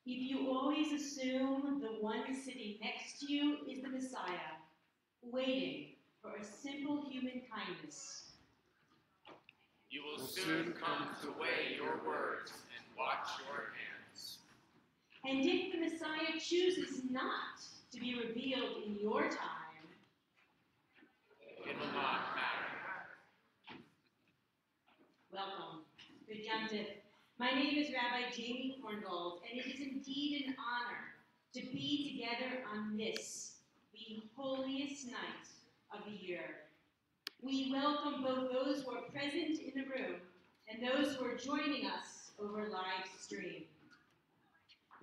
if you always assume the one sitting next to you is the Messiah, waiting for a simple human kindness, you will soon come to weigh your words and watch your hands. And if the Messiah chooses not to be revealed in your time, it will not matter. Welcome. Good Yom Kippur. My name is Rabbi Jamie Korngold, and it is indeed an honor to be together on this, the holiest night of the year. We welcome both those who are present in the room and those who are joining us over live stream.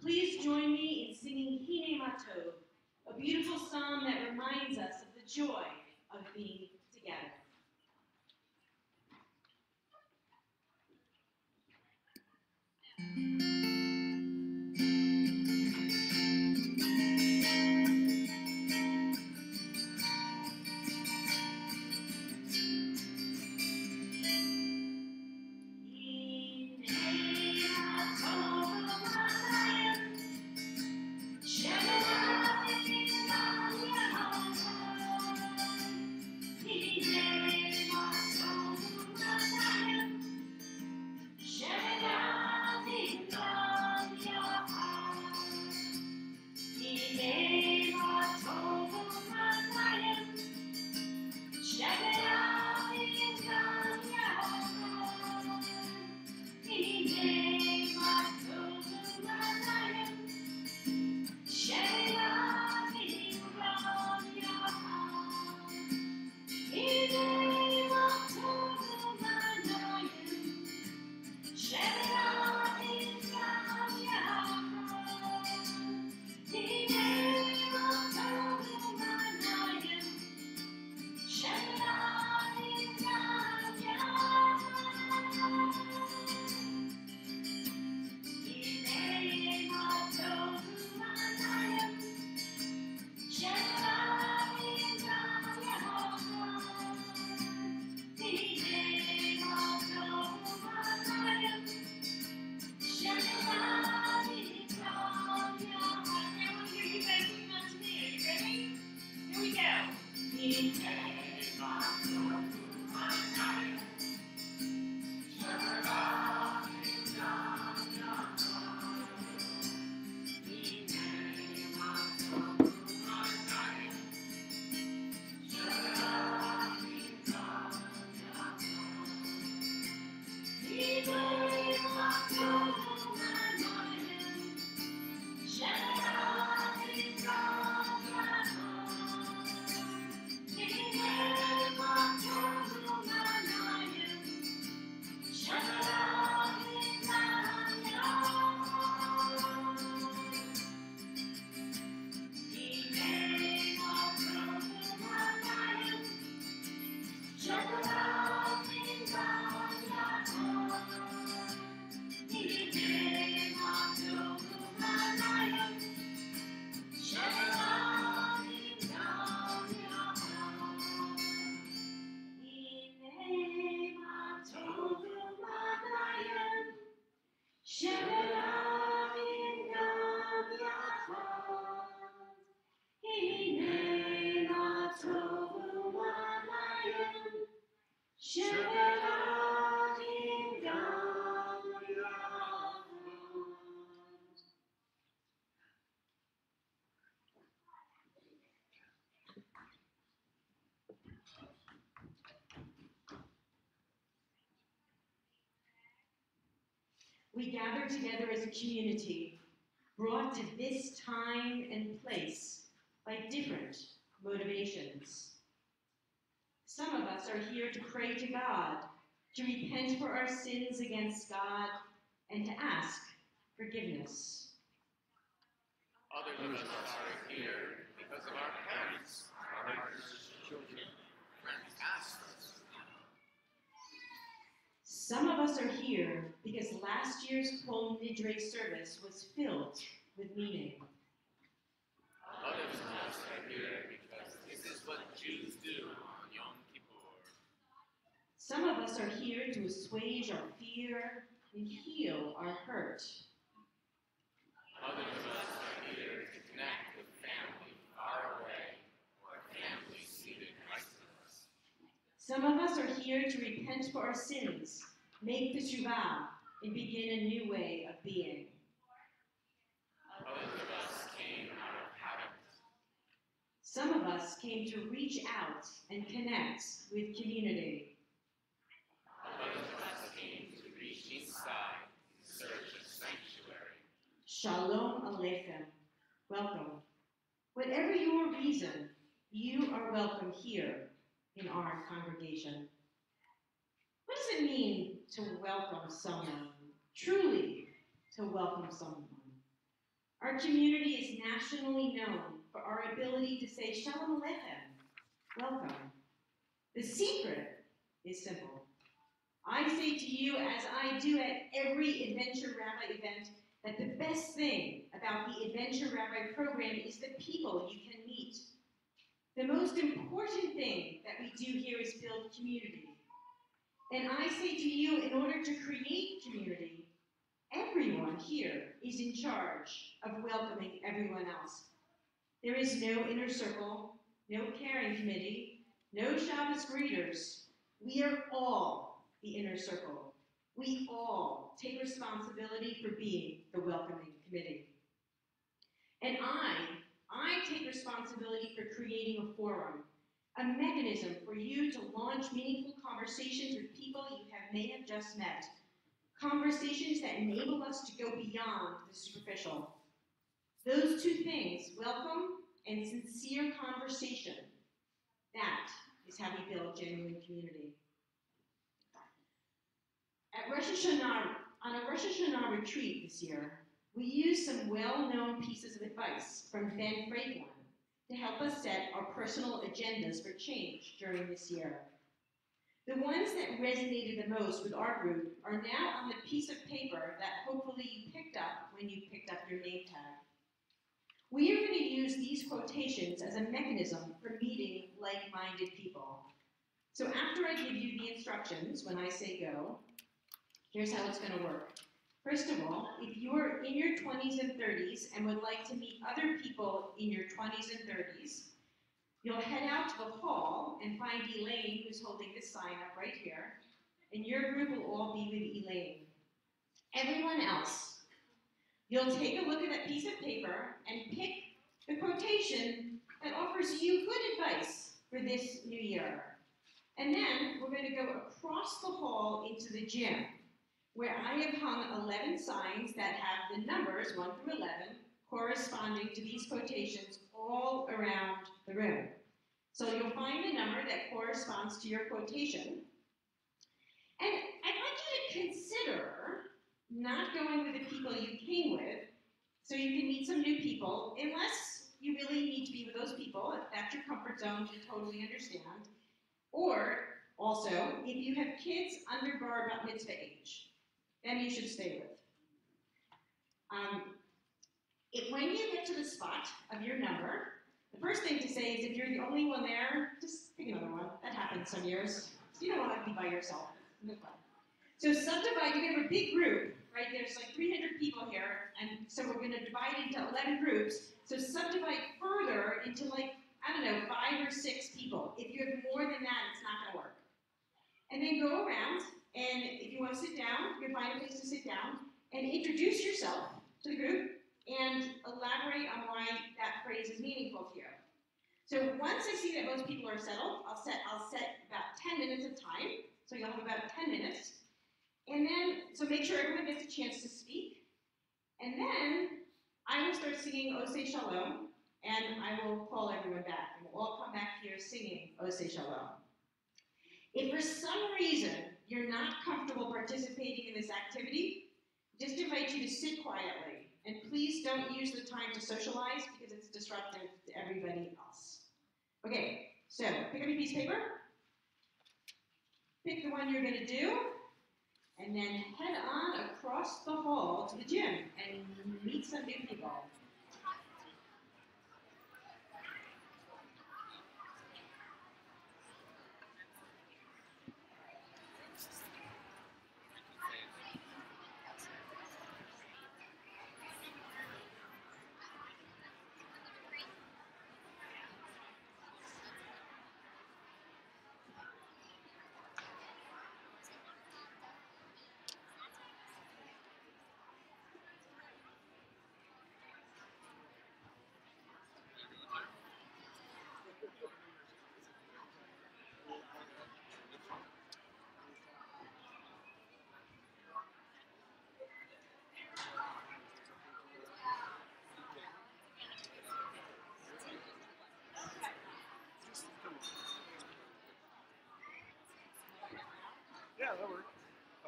Please join me in singing Hine Matov, a beautiful psalm that reminds us of the joy of being together. We gather together as a community, brought to this time and place by different motivations. Some of us are here to pray to God, to repent for our sins against God, and to ask forgiveness. Others of us are here because of our parents, our partners, children, friends asked us. Some of us are here because last year's Kol Nidre service was filled with meaning. Others of us are here because this is what Jews do on Yom Kippur. Some of us are here to assuage our fear and heal our hurt. Others of us are here to connect with family far away or family seated next to us. Some of us are here to repent for our sins, make the teshuvah, and begin a new way of being. Others of us came out of habit. Some of us came to reach out and connect with community. Others of us came to reach inside in search of sanctuary. Shalom Aleichem. Welcome. Whatever your reason, you are welcome here in our congregation. What does it mean to welcome someone? Truly, to welcome someone. Our community is nationally known for our ability to say Shalom Aleichem, welcome. The secret is simple. I say to you, as I do at every Adventure Rabbi event, that the best thing about the Adventure Rabbi program is the people you can meet. The most important thing that we do here is build community. And I say to you, in order to create community, everyone here is in charge of welcoming everyone else. There is no inner circle, no caring committee, no Shabbos greeters. We are all the inner circle. We all take responsibility for being the welcoming committee. And I take responsibility for creating a forum, a mechanism for you to launch meaningful conversations with people you may have just met. Conversations that enable us to go beyond the superficial. Those two things, welcome and sincere conversation, that is how we build genuine community. At Rosh Hashanah, on a Rosh Hashanah retreat this year, we used some well-known pieces of advice from Ben Franklin to help us set our personal agendas for change during this year. The ones that resonated the most with our group are now on the piece of paper that hopefully you picked up when you picked up your name tag. We are going to use these quotations as a mechanism for meeting like-minded people. So after I give you the instructions, when I say go, here's how it's going to work. First of all, if you're in your 20s and 30s and would like to meet other people in your 20s and 30s, you'll head out to the hall and find Elaine, who's holding this sign up right here, and your group will all be with Elaine. Everyone else, you'll take a look at that piece of paper and pick the quotation that offers you good advice for this new year. And then we're going to go across the hall into the gym, where I have hung 11 signs that have the numbers 1 through 11 corresponding to these quotations all around the room. So you'll find the number that corresponds to your quotation. And I'd like you to consider not going with the people you came with, so you can meet some new people, unless you really need to be with those people. If that's your comfort zone, you totally understand. Or, also, if you have kids under bar bat mitzvah age, then you should stay with. When you get to the spot of your number, the first thing to say is if you're the only one there, just pick another one. That happens some years. So you don't want to be by yourself. No fun. So subdivide, you have a big group, right? There's like 300 people here, and so we're going to divide into 11 groups. So subdivide further into like, I don't know, 5 or 6 people. If you have more than that, it's not going to work. And then go around, and if you want to sit down, you can find a place to sit down, and introduce yourself to the group, and elaborate on why that phrase is meaningful to you. So once I see that most people are settled, I'll set about 10 minutes of time, so you'll have about 10 minutes. And then, so make sure everyone gets a chance to speak. And then, I will start singing Oseh Shalom, and I will call everyone back, and we'll all come back here singing Oseh Shalom. If for some reason you're not comfortable participating in this activity, just invite you to sit quietly. And please don't use the time to socialize because it's disruptive to everybody else. Okay, so pick up your piece of paper. Pick the one you're going to do. And then head on across the hall to the gym and meet some new people.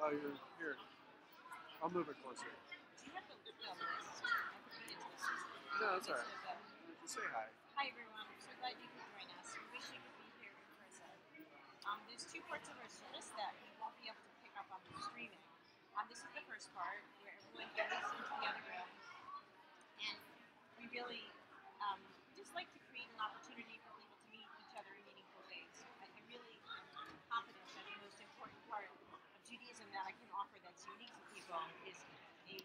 Oh, you're here. I'll move it closer. Do you have the list? I could read into the season. No, that's List alright. of the- Just say hi. Hi everyone, I'm so glad you could join us. We wish you could be here in person. There's two parts of our service that we won't be able to pick up on the streaming. This is the first part where everyone goes into the other room, and we really just like to create an opportunity for people to meet each other in meaningful ways. I really am confident that the most important part of Judaism that I can offer that's unique to people is a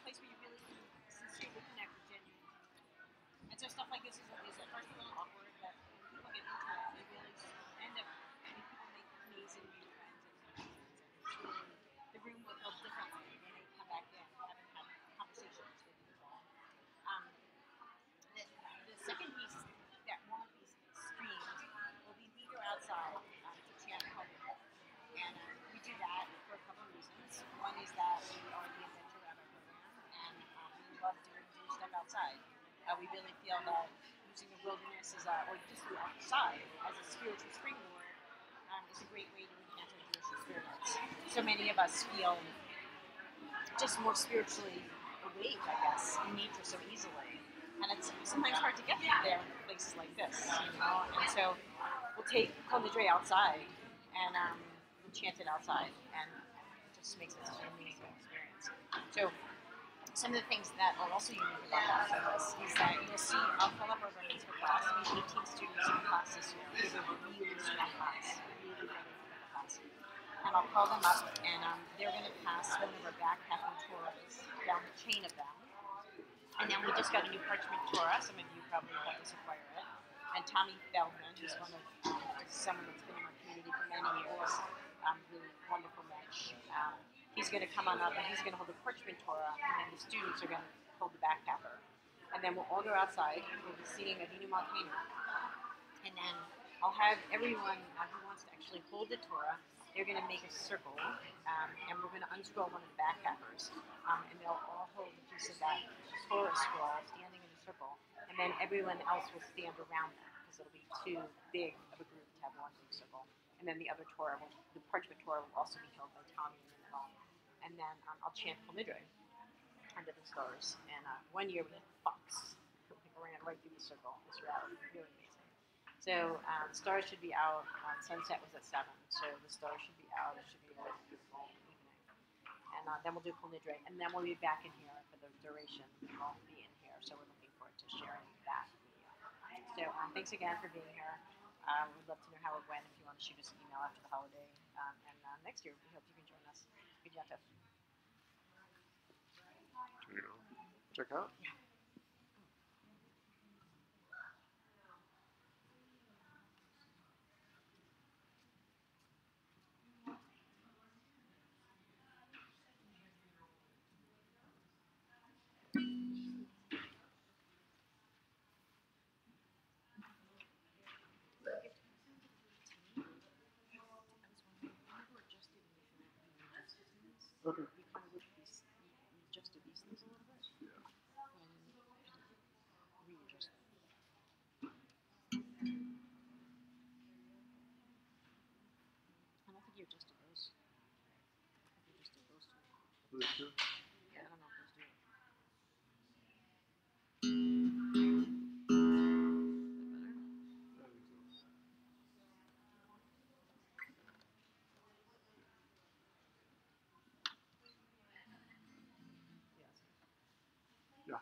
place where you really can sincerely connect with genuine people. And so stuff like this is at first a little awkward, but when people get into it, they really end up having people make amazing new friends and connections. And it's really, the room will feel differently when they come back in, having had conversations with people. The second piece that won't be streamed will be we go outside to chant Hallelujah. And we do that for a couple of reasons. One is that we are the Adventure Rabbi program, and we love doing stuff outside. We really feel that using the wilderness or just the outside as a spiritual springboard is a great way to enhance our Jewish experience. So many of us feel just more spiritually awake, I guess, in nature so easily. And it's sometimes hard to get there in places like this, And so we'll take Kol Nidre outside and we'll chant it outside, and it just makes it such an amazing experience. So some of the things that are also unique about that service is that you'll see I'll fill up our bar mitzvah class. We have 18 students in the class this year. We have a really strong class, really wonderful class. And I'll call them up, and they're going to pass one of our backpacking tours down the chain of them. And then we just got a new parchment Torah. Some of you probably have this acquire it. And Tommy Feldman, who's one of someone that's been in our community for many years, really wonderful mensch. He's going to come on up and he's going to hold the parchment Torah, and then the students are going to hold the backpacker. And then we'll all go outside. We'll be singing Avinu Malkeinu. And then I'll have everyone who wants to actually hold the Torah. They're going to make a circle, and we're going to unscroll one of the backpackers, and they'll all hold a piece of that Torah scroll standing in a circle, and then everyone else will stand around them because it'll be too big of a group to have one big circle. And then the other Torah, the parchment Torah, will also be held by Tommy in the middle. And then I'll chant Kol Nidre under the stars. And 1 year we had fox who ran right through the circle. It was really amazing. So the stars should be out. Sunset was at 7, so the stars should be out. It should be a beautiful evening. And then we'll do Kol Nidre, and then we'll be back in here for the duration. We won't be in here, so we're looking forward to sharing that with you. So thanks again for being here. We'd love to know how it went. If you want to shoot us an email after the holiday, and next year we hope you can join us. Good Yom Tov. Check out. Yeah. Okay. We kind of adjusted these things a little bit. Yeah. And readjust them. I don't think you adjusted those. I think you just did those two. Those two? Yeah, I don't know if those do it. Yeah.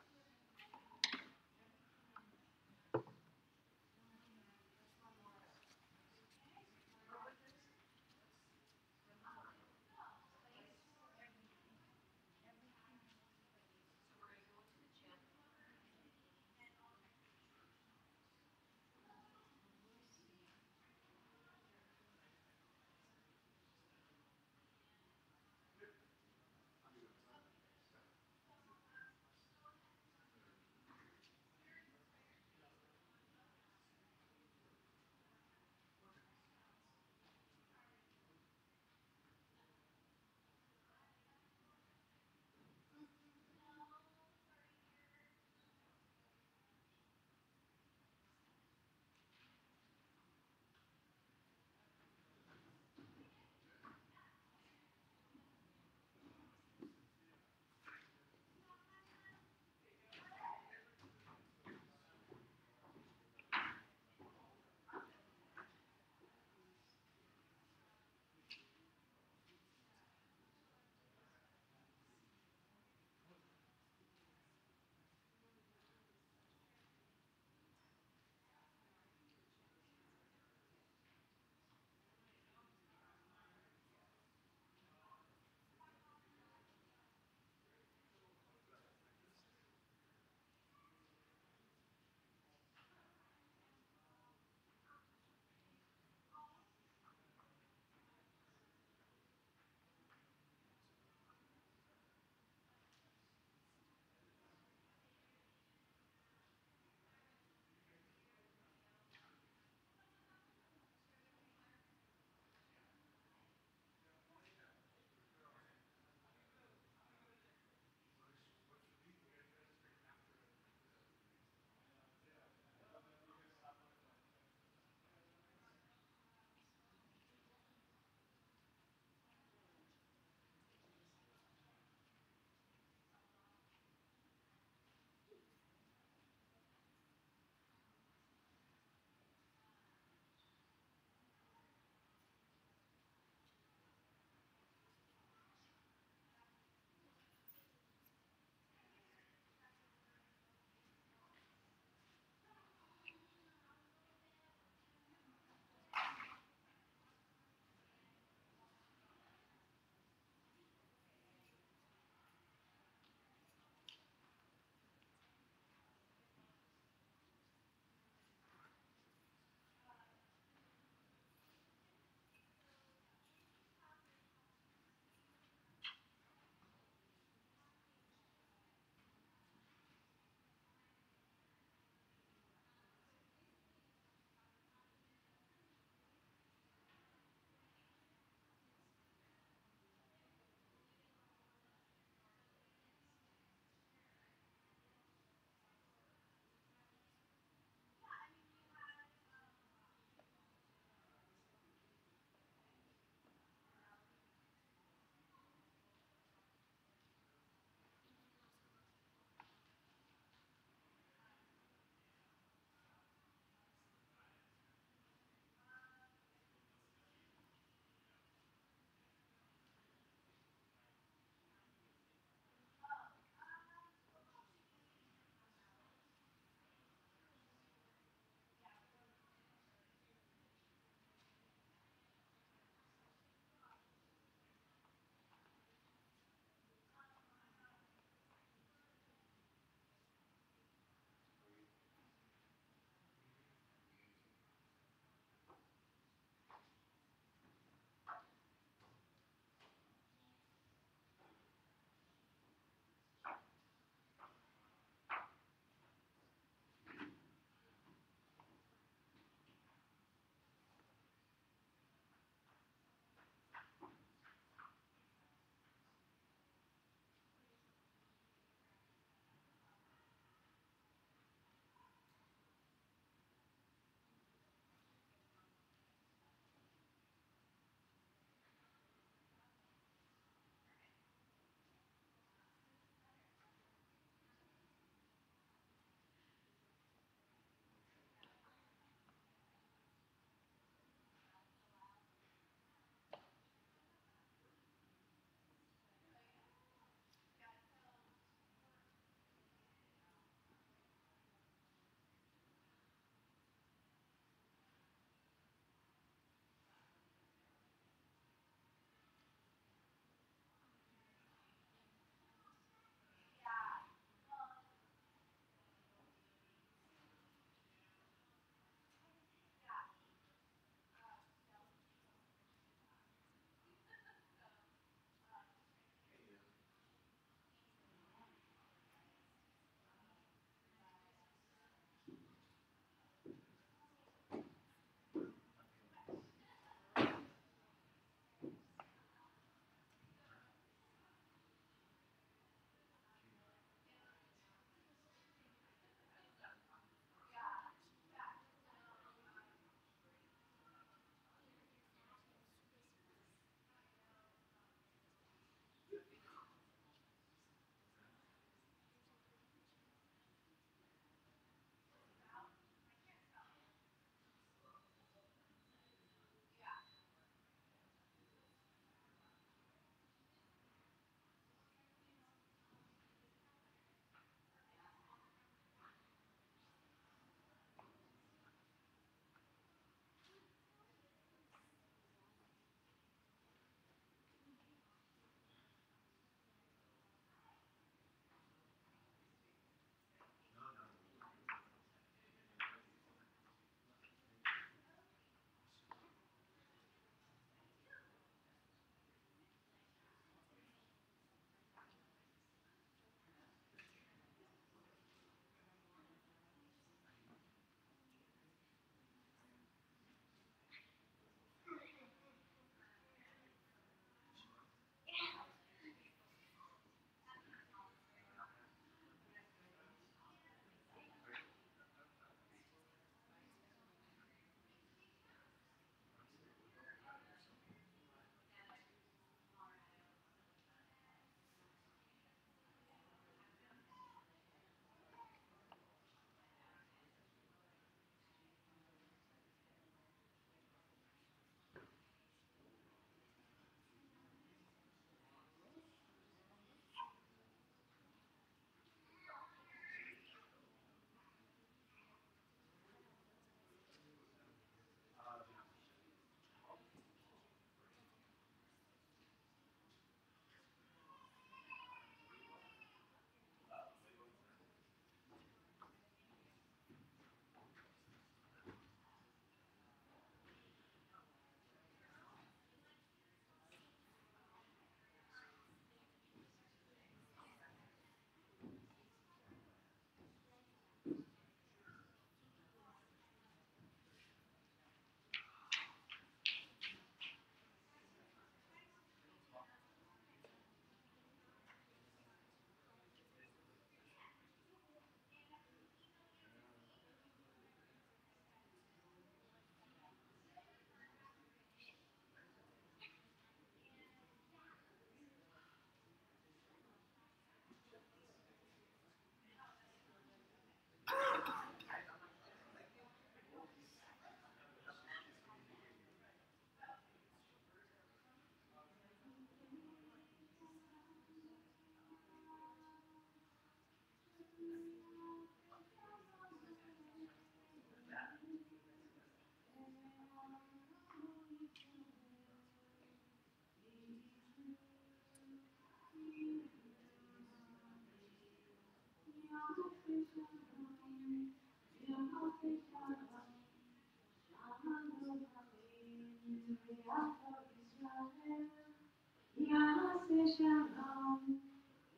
Shalom,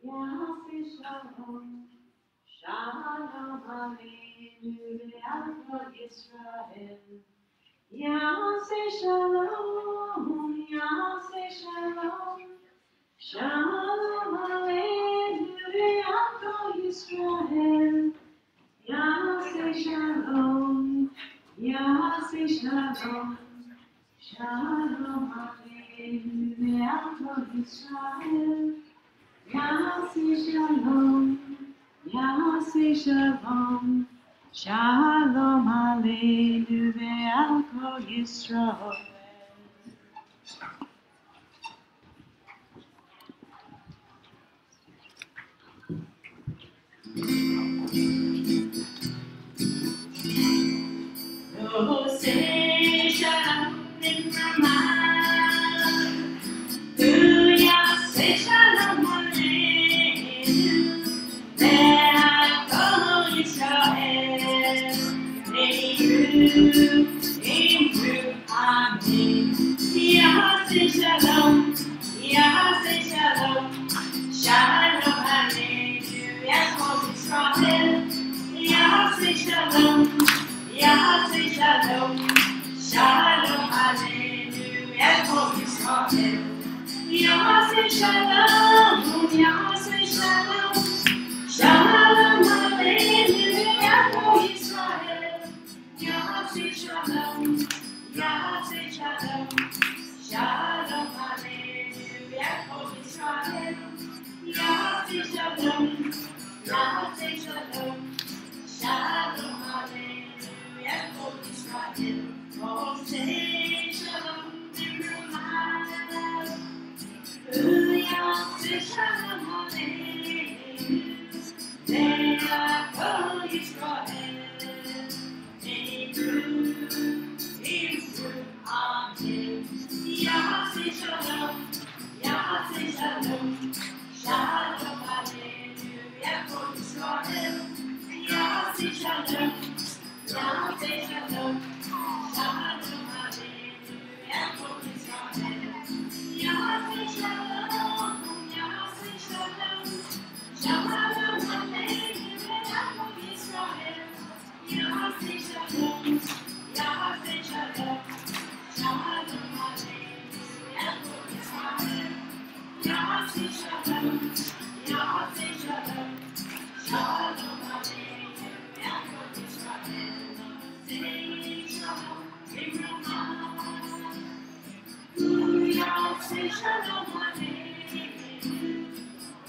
Yaseh Shalom, Shalom Aleinu ve'al Yisrael. Yaseh Shalom, Yaseh Shalom, Shalom Aleinu ve'al Yisrael. Yaseh Shalom, Yaseh Shalom, Shalom Aleinu ve'al Yisrael. Yaseh Shalom, Yaseh Shalom, Shalom Aleinu ve'al kol Yisrael. Oh, say Shalom in my mind. Yaseh Shalom Aleinu ve'al kol Yisrael. Amen. Yaseh Shalom, Yaseh Shalom, Shalom Aleinu ve'al Yisrael. Yaseh Shalom, Yaseh Shalom, Shalom Aleinu ve'al Yisrael. Yaseh Shalom, Yaseh Shalom, Shalom Aleinu ve'al Yisrael. Yaseh Shalom, Yaseh Shalom, Shalom Aleinu ve'al Yisrael. Yaseh Shalom, Yaseh Shalom, Shalom Aleinu ve'al Yisrael. Oh, say Shalom Yerushalayim. Yaseh Shalom Aleinu ve'al Yisrael. Amen. Yaseh Shalom, Yaseh Shalom, Shalom Aleinu ve'al Yisrael. Yaseh Shalom, Yaseh Shalom, Shalom Aleinu ve'al Yisrael. Yaseh Shalom, Yaseh Shalom, Shalom Aleinu ve'al Yisrael. Yaseh Shalom, Yaseh Shalom, Shalom Aleinu ve'al Yisrael. Yaseh Shalom, Yaseh Shalom, Shalom Aleinu ve'al Yisrael. Say Shalom Yerushalayim. Yaseh Shalom Aleinu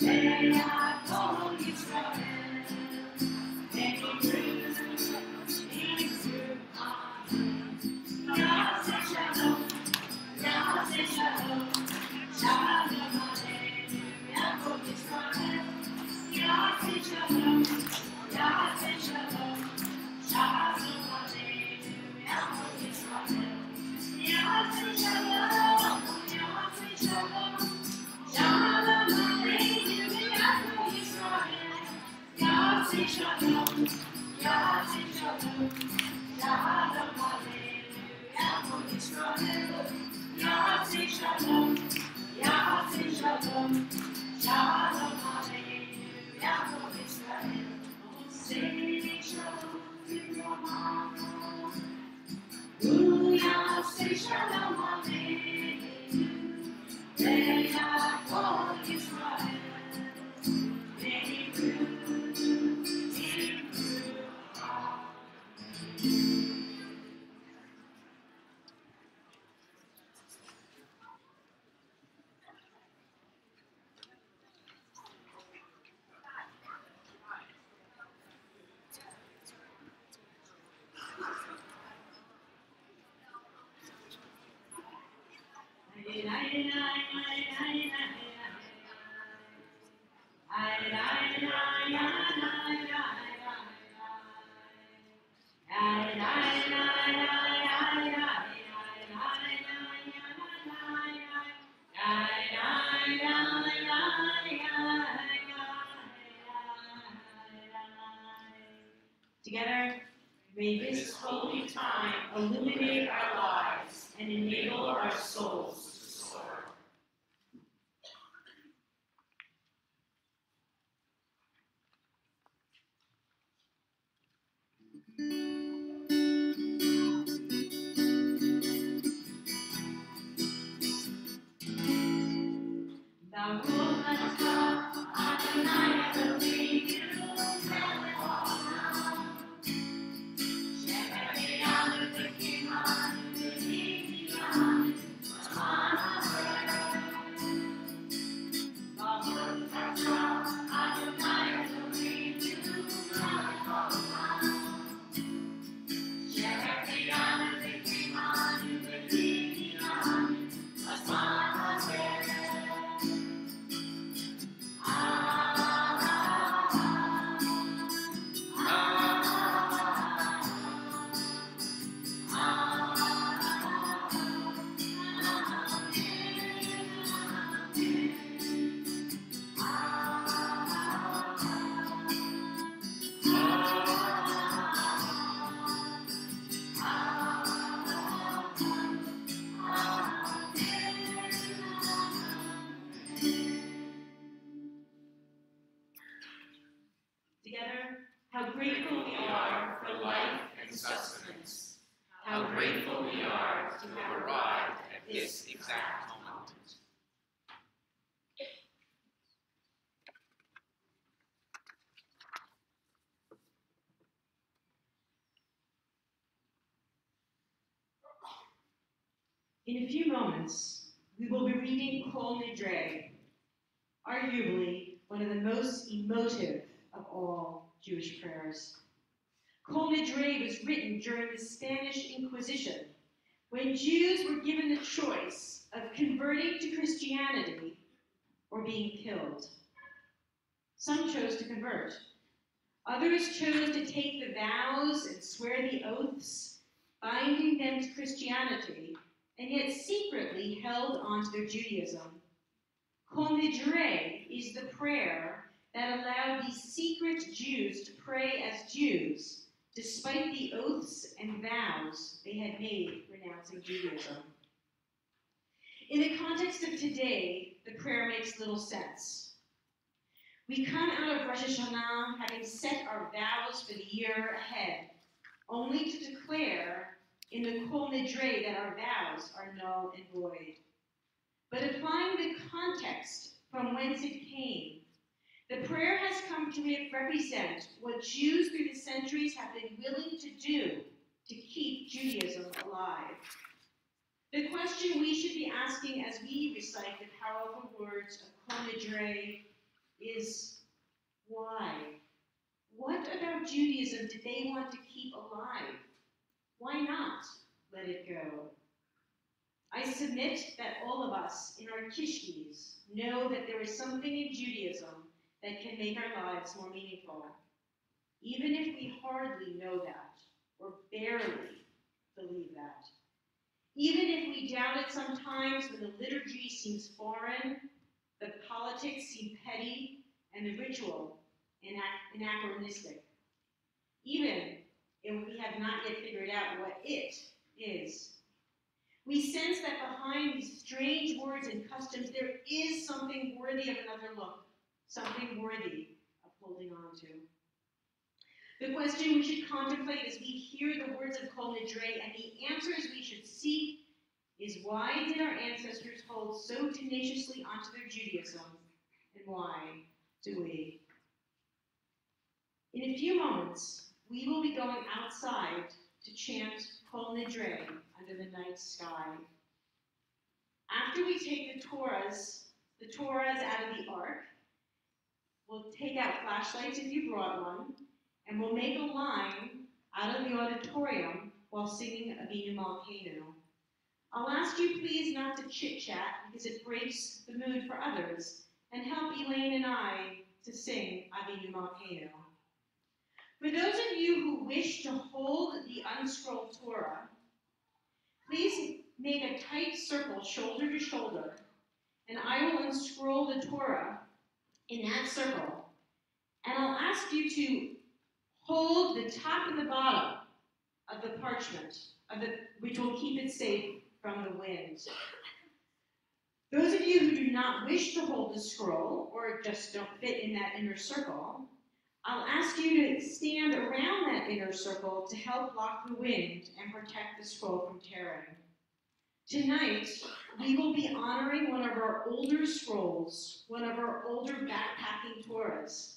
ve'al Yisrael. Yaseh Shalom, Yaseh Shalom, Shalom Aleinu ve'al Yisrael. Yaseh Shalom, Yaseh Shalom, Shalom Aleinu ve'al Yisrael. Yaseh Shalom, Yaseh Shalom, Shalom Aleinu ve'al Yisrael. Yaseh Shalom, Yaseh Shalom, Shalom Aleinu ve'al Yisrael. Yaseh Shalom, Yaseh Shalom, Shalom Aleinu ve'al Yisrael. Say Shalom Yerushalayim. Yaseh Shalom Aleinu ve'al Yisrael. Together, may this holy time illuminate our lives and enable our souls to soar. Together, how grateful we are for life and sustenance. How grateful we are to have arrived at this exact moment. In a few moments, we will be reading Kol Nidre, arguably one of the most emotive of all Jewish prayers. Kol Nidre was written during the Spanish Inquisition, when Jews were given the choice of converting to Christianity or being killed. Some chose to convert. Others chose to take the vows and swear the oaths, binding them to Christianity, and yet secretly held on to their Judaism. Kol Nidre is the prayer that allowed these secret Jews to pray as Jews, despite the oaths and vows they had made renouncing Judaism. In the context of today, the prayer makes little sense. We come out of Rosh Hashanah having set our vows for the year ahead, only to declare in the Kol Nidre that our vows are null and void. But applying the context from whence it came, the prayer has come to represent what Jews through the centuries have been willing to do to keep Judaism alive. The question we should be asking as we recite the powerful words of Kol Nidre is, why? What about Judaism did they want to keep alive? Why not let it go? I submit that all of us in our kishkis know that there is something in Judaism that can make our lives more meaningful, even if we hardly know that or barely believe that. Even if we doubt it sometimes when the liturgy seems foreign, the politics seem petty, and the ritual anachronistic. Even if we have not yet figured out what it is. We sense that behind these strange words and customs, there is something worthy of another look, something worthy of holding on to. The question we should contemplate as we hear the words of Kol Nidre and the answers we should seek is, why did our ancestors hold so tenaciously onto their Judaism, and why do we? In a few moments, we will be going outside to chant Kol Nidre under the night sky. After we take the Torahs out of the ark, we'll take out flashlights if you brought one, and we'll make a line out of the auditorium while singing Avinu Malkeinu. I'll ask you please not to chit-chat because it breaks the mood for others, and help Elaine and I to sing Avinu Malkeinu. For those of you who wish to hold the unscrolled Torah, please make a tight circle shoulder to shoulder, and I will unscroll the Torah in that circle, and I'll ask you to hold the top and the bottom of the parchment, which will keep it safe from the wind. Those of you who do not wish to hold the scroll, or just don't fit in that inner circle, I'll ask you to stand around that inner circle to help block the wind and protect the scroll from tearing. Tonight, we will be honoring one of our older scrolls, one of our older backpacking Torahs,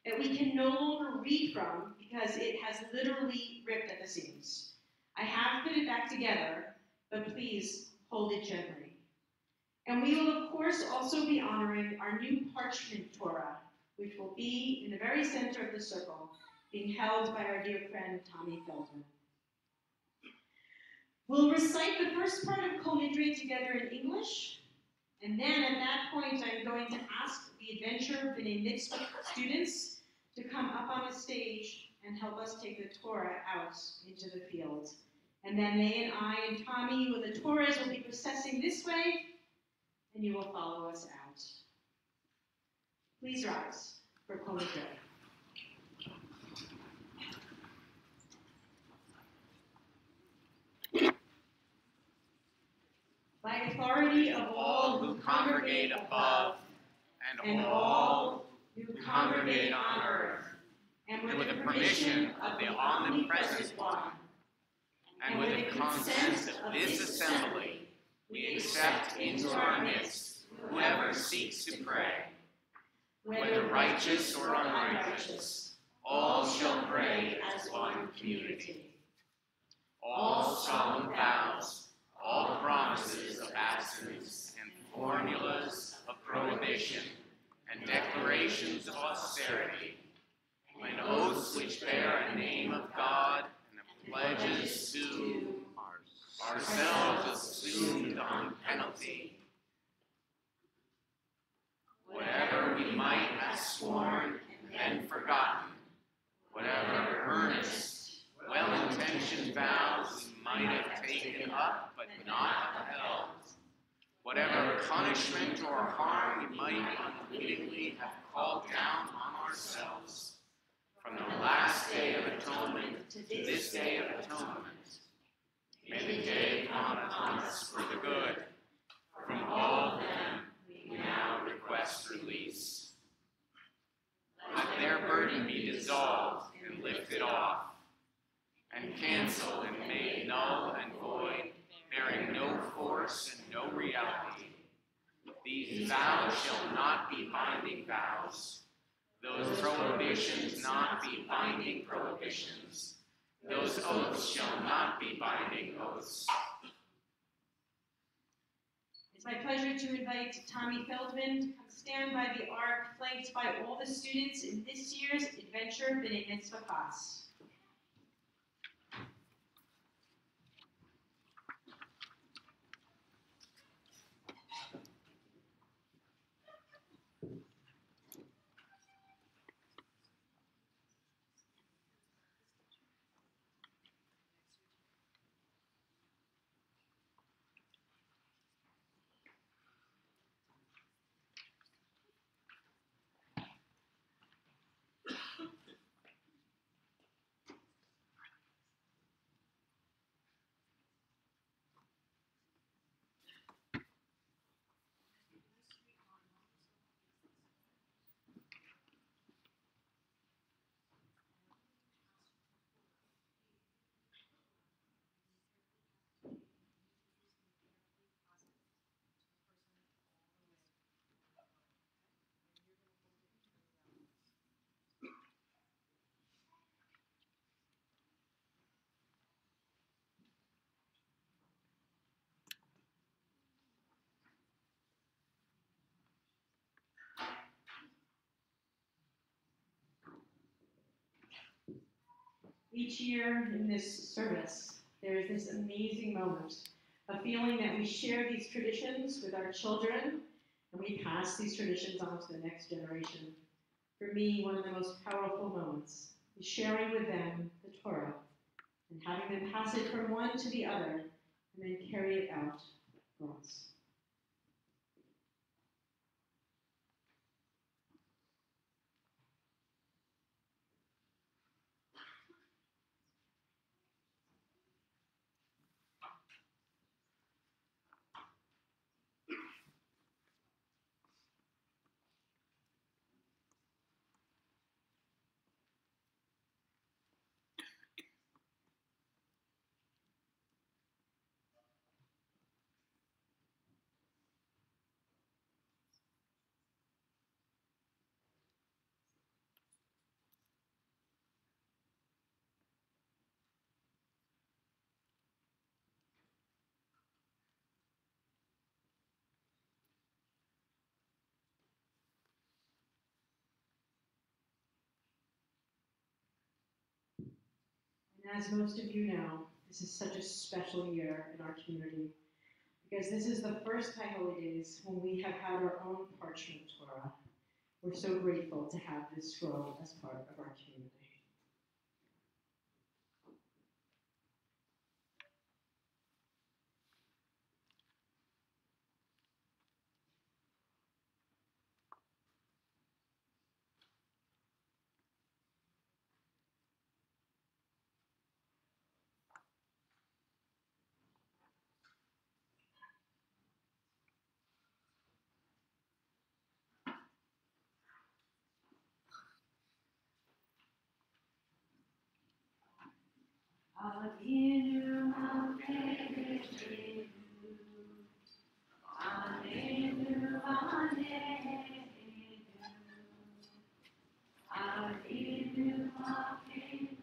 that we can no longer read from because it has literally ripped at the seams. I have put it back together, but please hold it gently. And we will, of course, also be honoring our new parchment Torah, which will be in the very center of the circle, being held by our dear friend Tommy Feldman. We'll recite the first part of Kol Nidre together in English, and then at that point I'm going to ask the Adventure B'nai Mitzvah students to come up on the stage and help us take the Torah out into the field. And then they and I and Tommy with the Torahs will be processing this way, and you will follow us out. Please rise for Kol Nidre. By authority of all who congregate above, and all who congregate on earth, and with the permission of the omnipresent one, and with the consent of this assembly, we accept into our midst whoever seeks to pray. Whether righteous or unrighteous, all shall pray as one community. All solemn vows, all promises of abstinence and formulas of prohibition and declarations of austerity, and oaths which bear a name of God and pledges to ourselves assumed on penalty. Whatever we might have sworn and forgotten, whatever earnest, well-intentioned vows we might have taken up but not upheld, whatever punishment or harm we might unwittingly have called down on ourselves, from the last day of atonement to this day of atonement, may the day come upon us for the good. From all of them we now request release. Let their burden be dissolved and lifted off, and canceled and made null and void, bearing no force and no reality. These vows shall not be binding vows. Those prohibitions not be binding prohibitions. Those oaths shall not be binding oaths. It's my pleasure to invite Tommy Feldman to come stand by the ark, flanked by all the students in this year's Adventure B'nai Mitzvah class. Each year in this service, there is this amazing moment, a feeling that we share these traditions with our children, and we pass these traditions on to the next generation. For me, one of the most powerful moments is sharing with them the Torah, and having them pass it from one to the other, and then carry it out for us. And as most of you know, this is such a special year in our community because this is the first High Holy Days when we have had our own parchment Torah. We're so grateful to have this scroll as part of our community. Avinu malkeinu, Avinu malkeinu, Avinu malkeinu,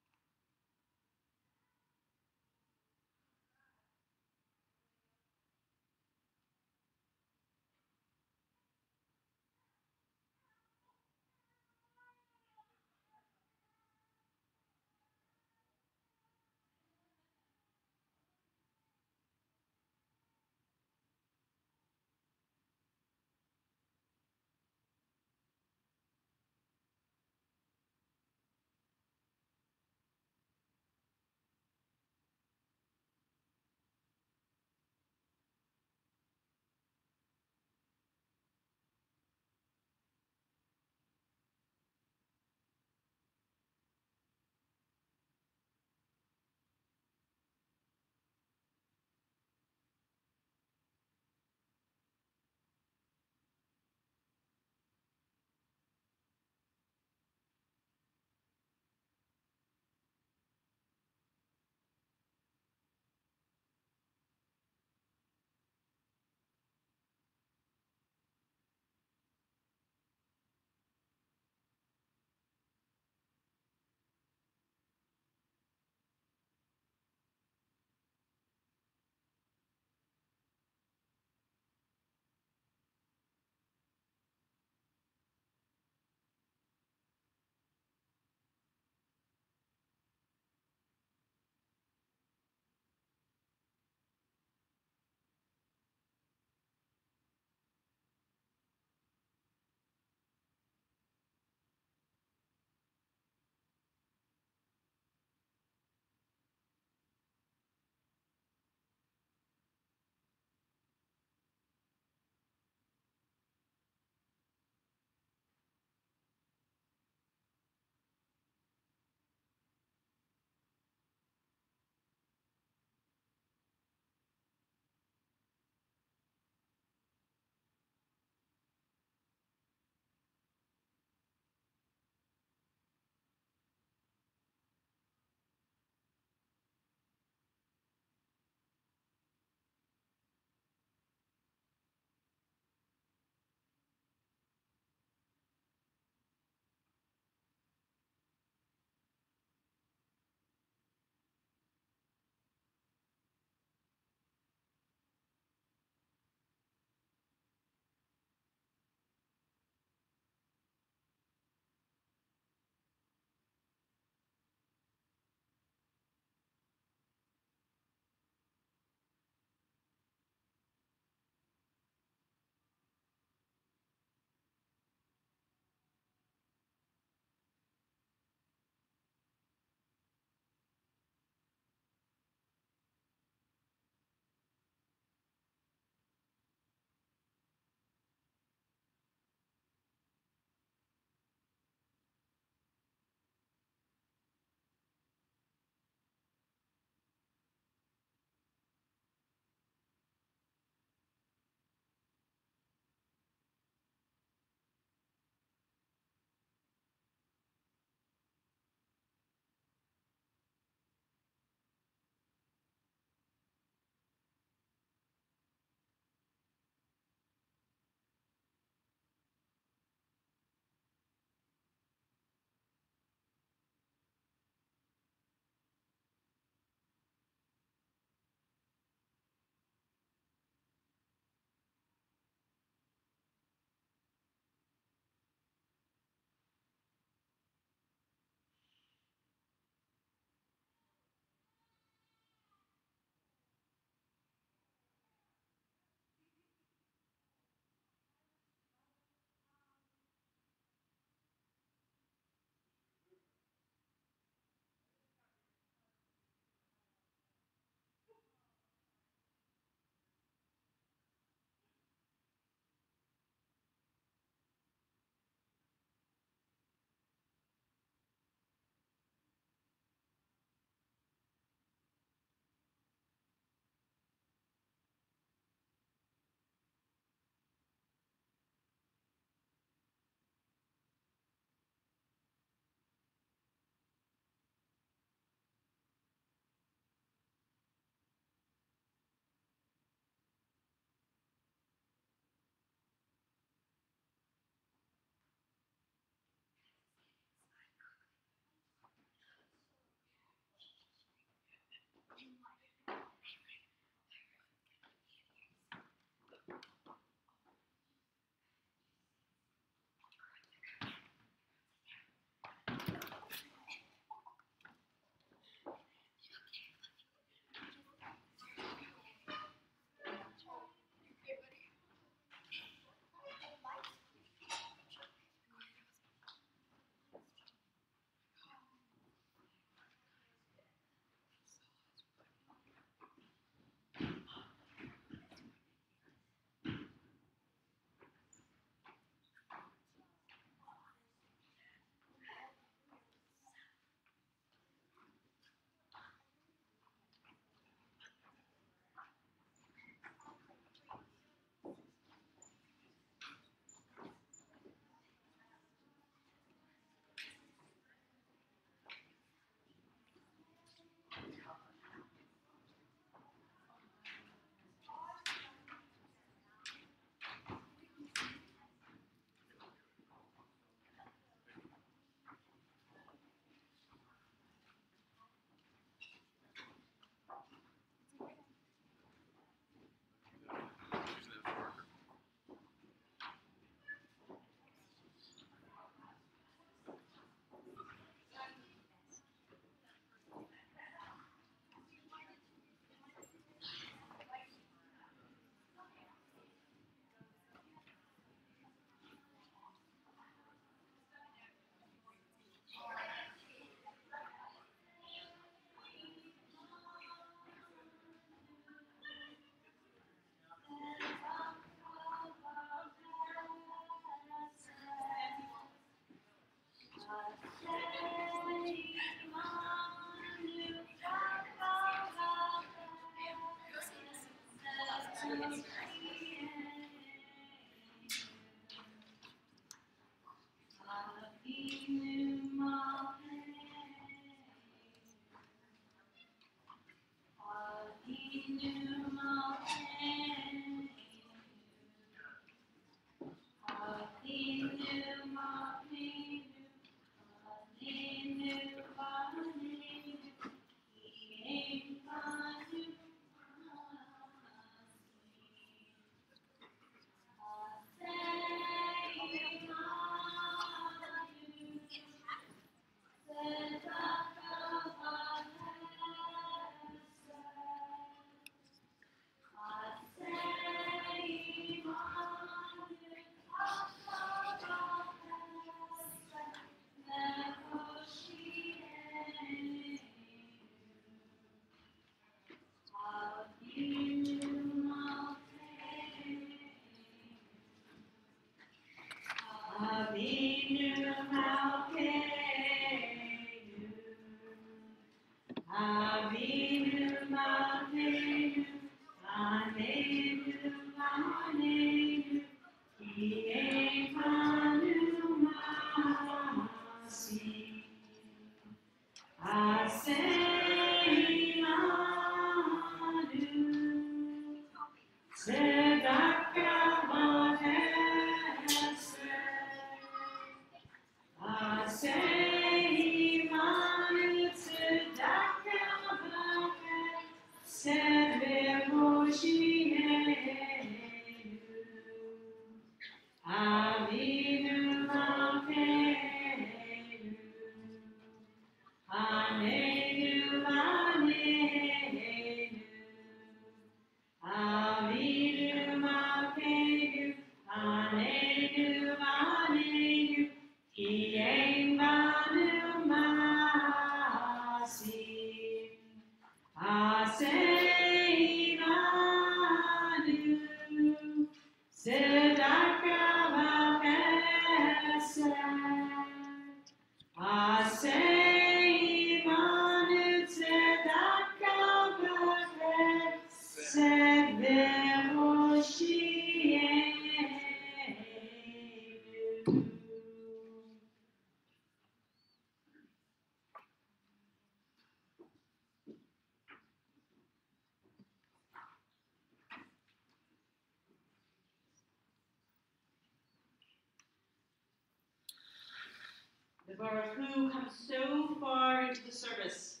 The Baruch comes so far into the service,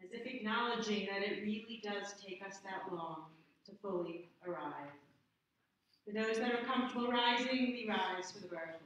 as if acknowledging that it really does take us that long to fully arrive. For those that are comfortable rising, we rise for the word.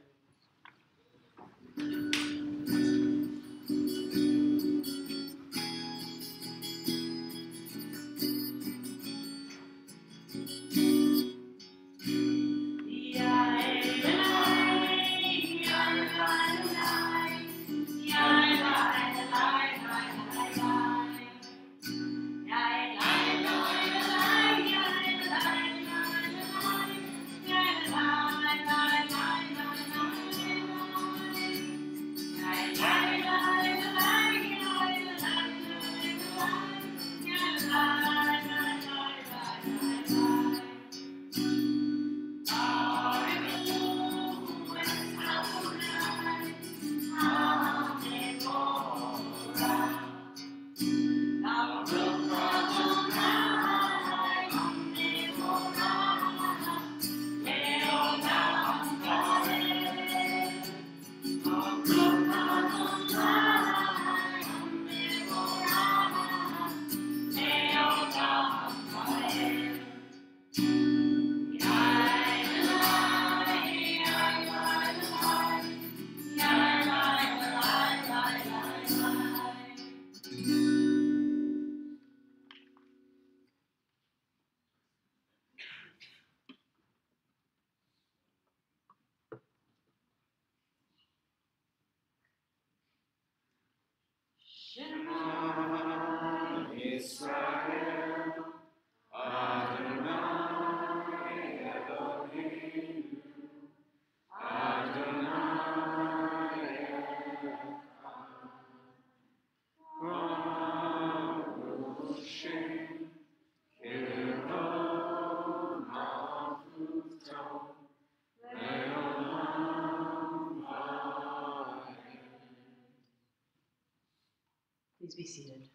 Please be seated.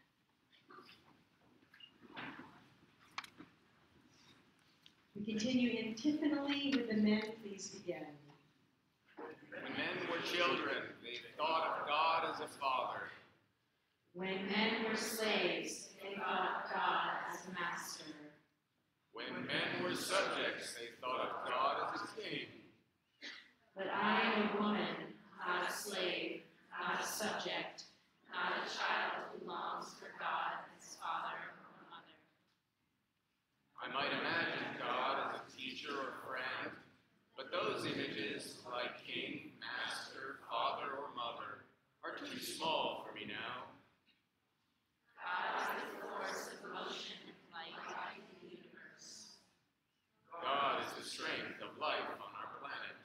We continue antiphonally with the men. Please begin. When men were children, they thought of God as a father. When men were slaves, they thought of God as a master. When men were subjects, they thought of God as a king. But I am a woman, not a slave, not a subject, not a child who longs for God as father or mother. I might imagine God as a teacher or friend, but those images, like king, master, father, or mother, are too small for me now. God is the force of motion, light in the universe. God is the strength of life on our planet.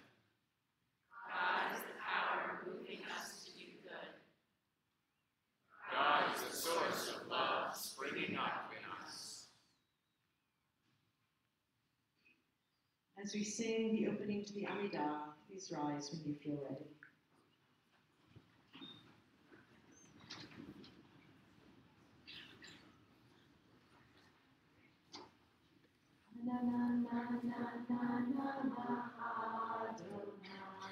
God is the power moving us to do good. God is the source of love springing up in us. As we sing the opening to the Amidah, please rise when you feel ready. Na na na na na na na Adonai.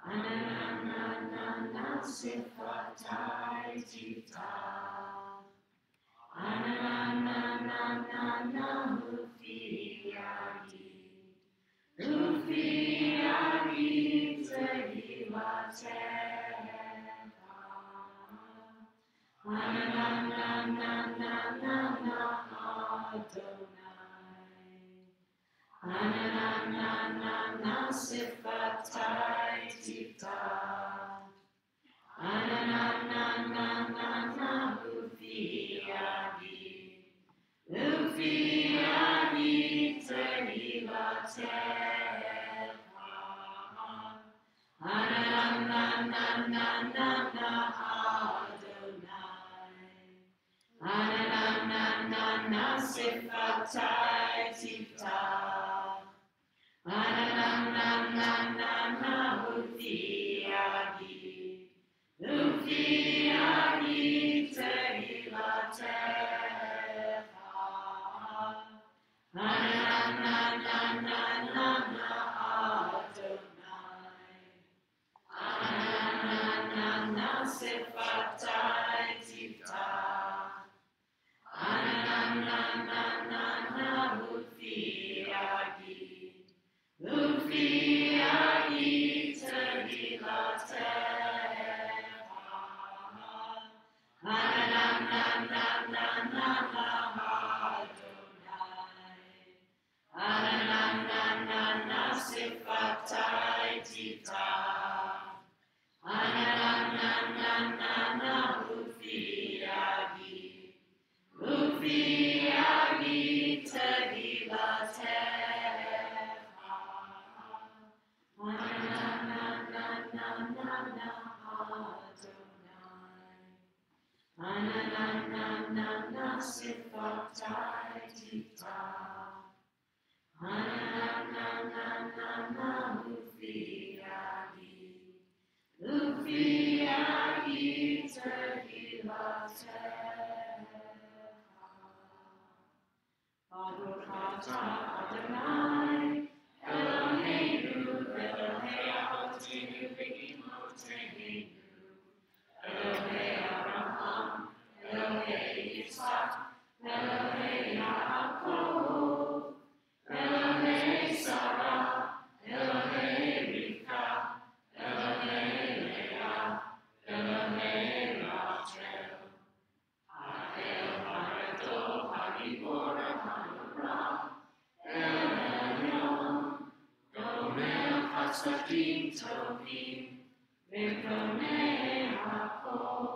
Na na na na sifatai tita. Na na na na hufi adi. Hufi adi tehilatecha. Na na na na na Adonai. Ananana sifatai tita. Ananana hufi adi. Hufi adi tehilatecha. Ananana Adonai. Ananana sifatai tita. Ananana hufi adi. Hufi adi tehilatecha. Ananana Adonai. Ananana sifatai tita. Ananana hufi adi. Baruch atah Adonai, Eloheinu, Elohei Avotenu v'Imotenu, Elohei Abraham, Elohei Yitzhak, Elohei Yaakov, Elohei Sarah, Elohei Rivka, Elohei Leah, Elohei Rachel, Ha'el Ha'adol Ha'gibor Ha'nora, El Elyon, Gomel Chasadim Tovim, V'Konei Hakol,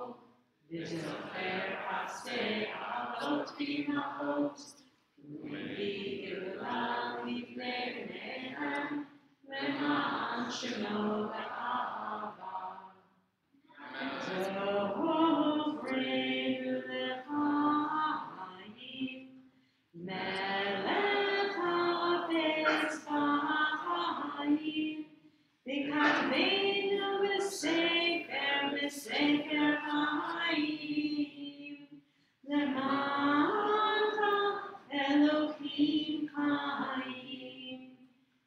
V'Zocher Hasei Avot V'Imachot, V'Geulah Livnei Bneihem, Le'an Shemo V'Ahava. Zovrenu L'chaim, Melech HaAretz B'Chaim, V'katvenu b'Sefer Chaim, Le'mancha Elohim Chaim,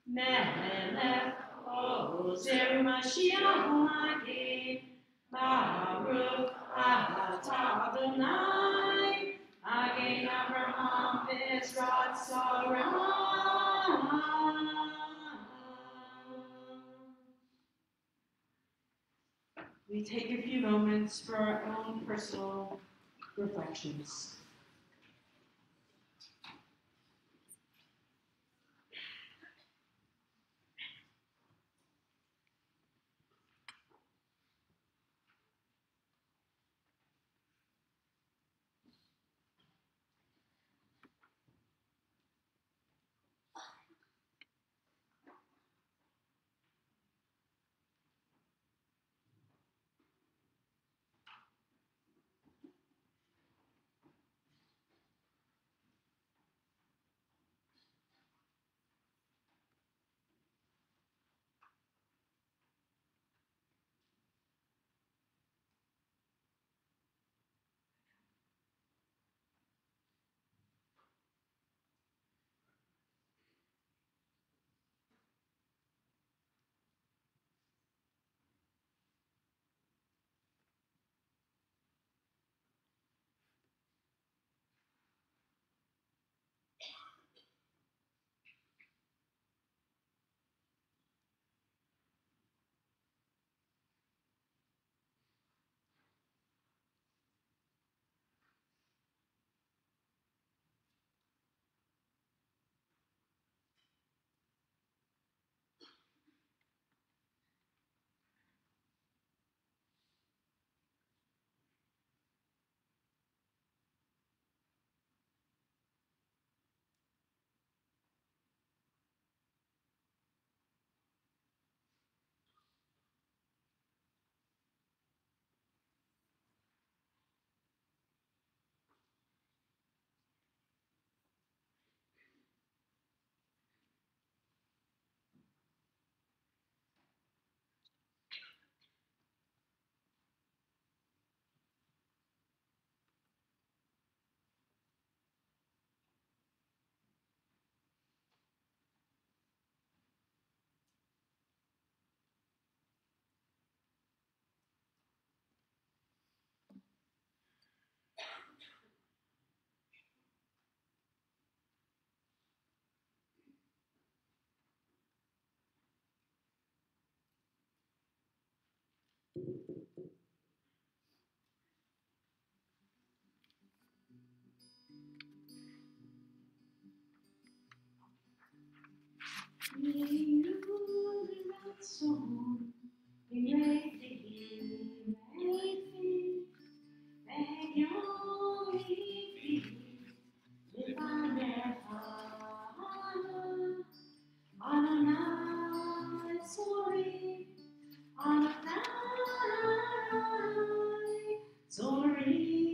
Melech Ozer Mashiach Magid, Baruch atah Adonai, Agei Abraham v'Ezrat Sarah. We take a few moments for our own personal reflections. Sorry,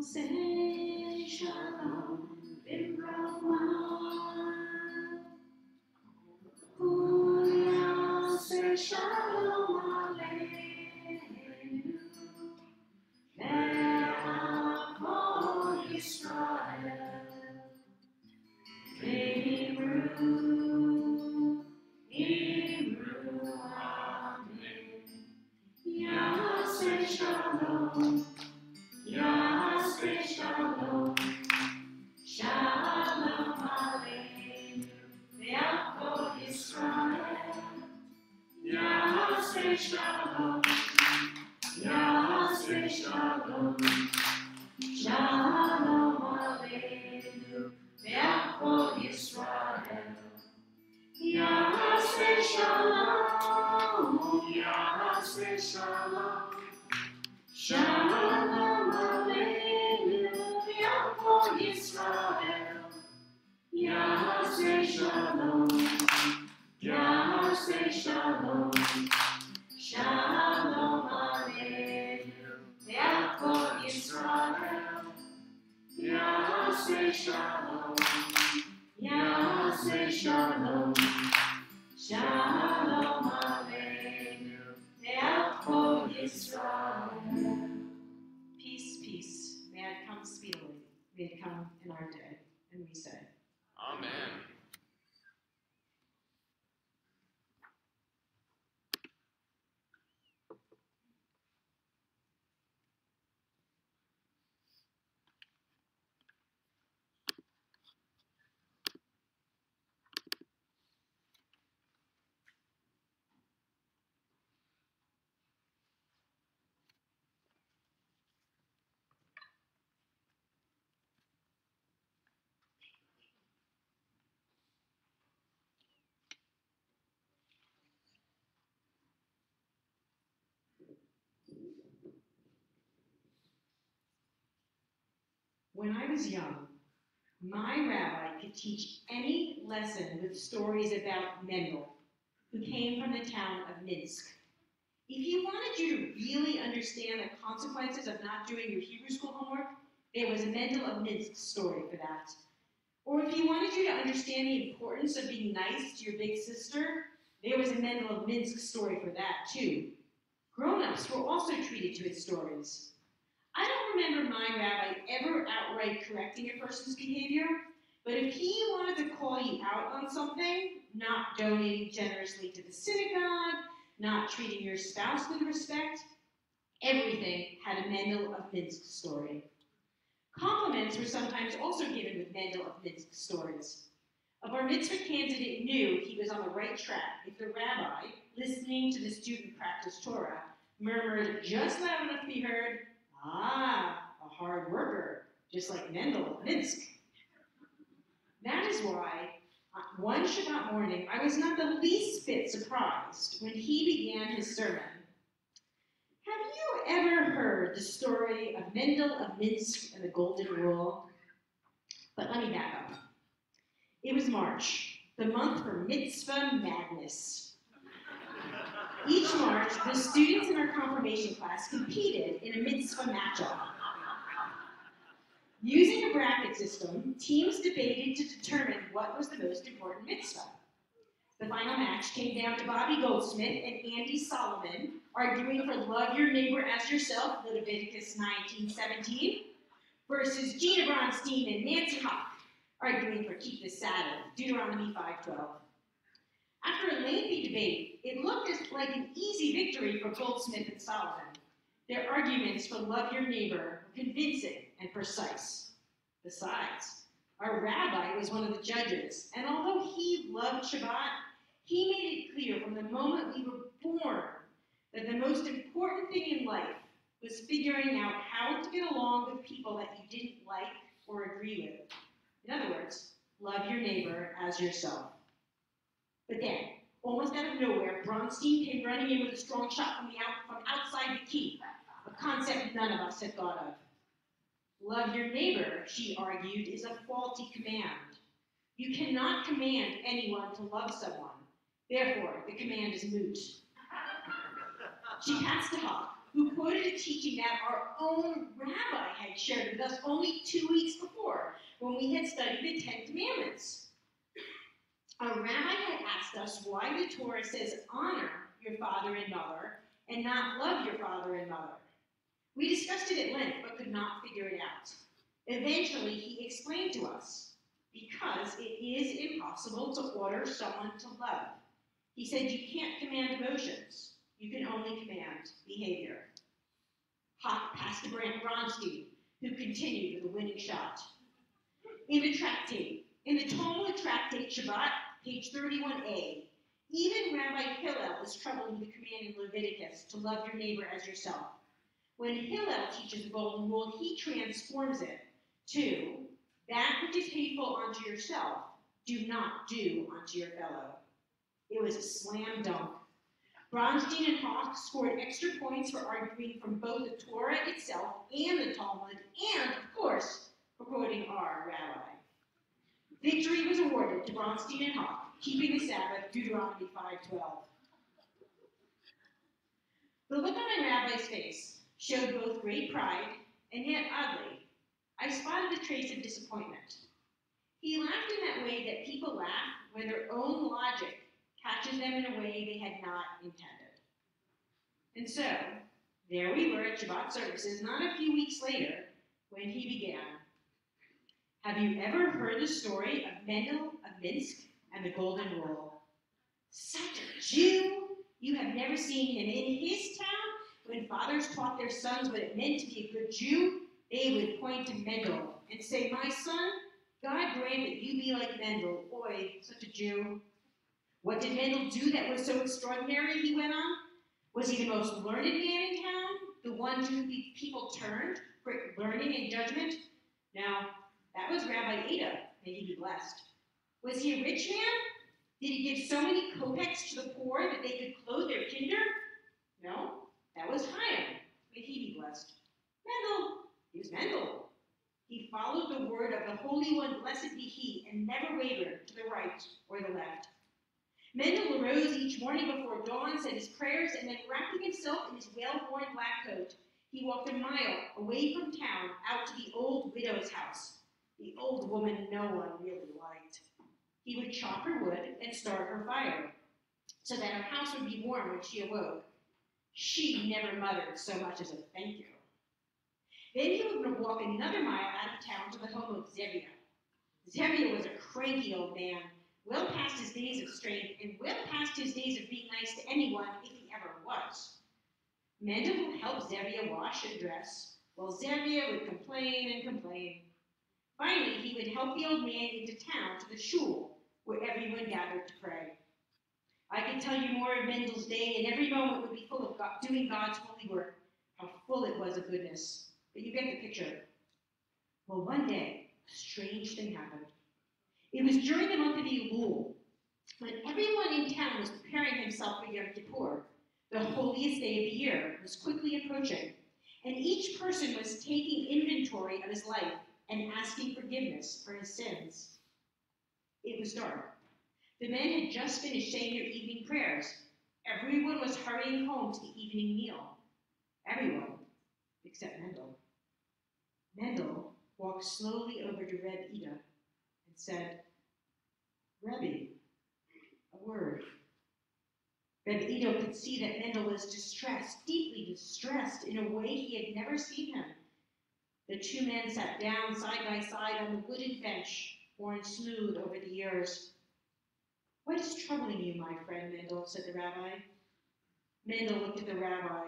Say shalom Bimbrahma. Say shalom Aleinu. Ve'avo Yisrael. Imru, Amen. Yaseh shalom. Yaseh shalom. Shalom Aleinu. Ve'avo Yisrael. Yaseh shalom. Yaseh shalom. Shalom Aleinu. Ve'avo Yisrael. Yaseh shalom. Yaseh shalom. Shalom Aleinu. Ve'avo Yisrael. Yaseh shalom. Yaseh shalom. Shalom Aleinu. Ve'avo Yisrael. Yaseh shalom. Yaseh shalom. Shalom Aleinu. Ve'avo Yisrael. Peace, peace. May it come speedily. May it come in our day. And we say, Amen. when I was young, my rabbi could teach any lesson with stories about Mendel, who came from the town of Minsk. If he wanted you to really understand the consequences of not doing your Hebrew school homework, there was a Mendel of Minsk story for that. Or if he wanted you to understand the importance of being nice to your big sister, there was a Mendel of Minsk story for that too. Grown-ups were also treated to his stories. I don't remember my rabbi ever outright correcting a person's behavior, but if he wanted to call you out on something, not donating generously to the synagogue, not treating your spouse with respect, everything had a Mendel of Minsk story. Compliments were sometimes also given with Mendel of Minsk stories. A bar mitzvah candidate knew he was on the right track if the rabbi, listening to the student practice Torah, murmured just loud enough to be heard, "Ah, a hard worker, just like Mendel of Minsk." That is why, one Shabbat morning, I was not the least bit surprised when he began his sermon. Have you ever heard the story of Mendel of Minsk and the Golden Rule? But let me back up. It was March, the month for mitzvah madness. Each March, the students in our confirmation class competed in a mitzvah matchup. Using a bracket system, teams debated to determine what was the most important mitzvah. The final match came down to Bobby Goldsmith and Andy Solomon arguing for love your neighbor as yourself, Leviticus 19:17, versus Gina Bronstein and Nancy Hawk arguing for keep the Sabbath, Deuteronomy 5:12. After a lengthy debate, it looked like an easy victory for Goldsmith and Solomon. Their arguments for love your neighbor were convincing and precise. Besides, our rabbi was one of the judges, and although he loved Shabbat, he made it clear from the moment we were born that the most important thing in life was figuring out how to get along with people that you didn't like or agree with. In other words, love your neighbor as yourself. But then, almost out of nowhere, Bronstein came running in with a strong shot from outside the key, a concept none of us had thought of. Love your neighbor, she argued, is a faulty command. You cannot command anyone to love someone. Therefore, the command is moot. She passed to Hawk, who quoted a teaching that our own rabbi had shared with us only 2 weeks before when we had studied the Ten Commandments. Our rabbi had asked us why the Torah says honor your father and mother and not love your father and mother. We discussed it at length but could not figure it out. Eventually, he explained to us, because it is impossible to order someone to love. He said you can't command emotions. You can only command behavior. Hot Pastor Brant Bronstein, who continued with a winning shot. In the Talmud Tractate Shabbat, page 31a, even Rabbi Hillel is troubled with the command in Leviticus to love your neighbor as yourself. When Hillel teaches the golden rule, he transforms it to, that which is hateful unto yourself, do not do unto your fellow. It was a slam dunk. Bronstein and Hawk scored extra points for arguing from both the Torah itself and the Talmud, and, of course, for quoting our rabbi. Victory was awarded to Bronstein and Hawk, keeping the Sabbath, Deuteronomy 5:12. The look on my rabbi's face showed both great pride and yet, oddly, I spotted a trace of disappointment. He laughed in that way that people laugh when their own logic catches them in a way they had not intended. And so, there we were at Shabbat services not a few weeks later when he began. Have you ever heard the story of Mendel of Minsk and the Golden Rule? Such a Jew! You have never seen him in his town? When fathers taught their sons what it meant to be a good Jew, they would point to Mendel and say, my son, God grant that you be like Mendel. Oy, such a Jew. What did Mendel do that was so extraordinary, he went on? Was he the most learned man in town? The one to whom people turned for learning and judgment? No, that was Rabbi Ada. May he be blessed. Was he a rich man? Did he give so many kopecks to the poor that they could clothe their kinder? No, that was Chaim. May he be blessed. Mendel, he was Mendel. He followed the word of the Holy One, blessed be he, and never wavered to the right or the left. Mendel arose each morning before dawn, said his prayers, and then wrapping himself in his well-worn black coat, he walked a mile away from town out to the old widow's house, the old woman no one really liked. He would chop her wood and start her fire, so that her house would be warm when she awoke. She never muttered so much as a thank you. Then he would walk another mile out of town to the home of Zevia. Zevia was a cranky old man, well past his days of strength, and well past his days of being nice to anyone, if he ever was. Mendel would help Zevia wash and dress, while Zevia would complain and complain. Finally, he would help the old man into town to the shul, where everyone gathered to pray. I could tell you more of Mendel's day, and every moment would be full of God, doing God's holy work. How full it was of goodness. But you get the picture. Well, one day, a strange thing happened. It was during the month of Elul, when everyone in town was preparing himself for Yom Kippur. The holiest day of the year was quickly approaching, and each person was taking inventory of his life and asking forgiveness for his sins. It was dark. The men had just finished saying their evening prayers. Everyone was hurrying home to the evening meal. Everyone, except Mendel. Mendel walked slowly over to Reb Ida and said, Rebbe, a word. Reb Ida could see that Mendel was distressed, deeply distressed, in a way he had never seen him. The two men sat down side by side on the wooden bench, worn smooth over the years. What is troubling you, my friend Mendel? Said the rabbi. Mendel looked at the rabbi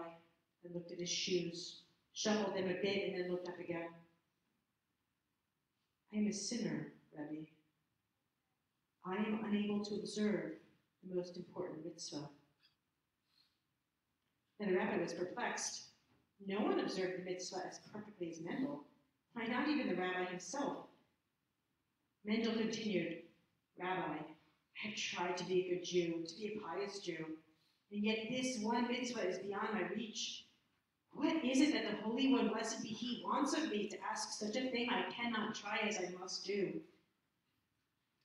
and looked at his shoes, shuffled them a bit, and then looked up again. I am a sinner, Rebbe. I am unable to observe the most important mitzvah. And the rabbi was perplexed. No one observed the mitzvah as perfectly as Mendel. Why, not even the rabbi himself. Mendel continued, Rabbi, I have tried to be a good Jew, to be a pious Jew, and yet this one mitzvah is beyond my reach. What is it that the Holy One, blessed be he, wants of me to ask such a thing I cannot try as I must do?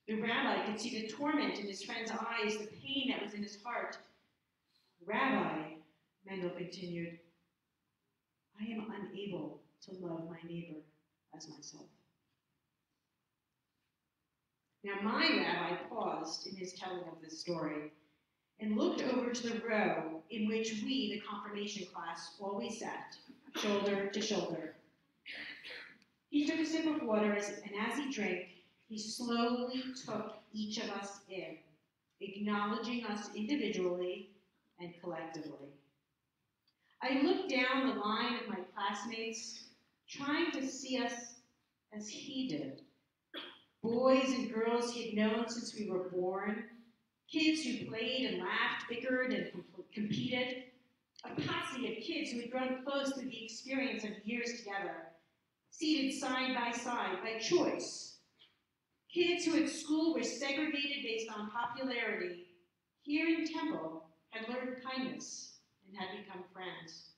The rabbi could see the torment in his friend's eyes, the pain that was in his heart. Rabbi, Mendel continued, I am unable to love my neighbor as myself. Now, my rabbi paused in his telling of this story and looked over to the row in which we, the confirmation class, always sat, shoulder to shoulder. He took a sip of water, and as he drank, he slowly took each of us in, acknowledging us individually and collectively. I looked down the line of my classmates, trying to see us as he did. Boys and girls he had known since we were born, kids who played and laughed, bickered and competed, a posse of kids who had grown close through the experience of years together, seated side by choice. Kids who at school were segregated based on popularity, here in Temple had learned kindness and had become friends.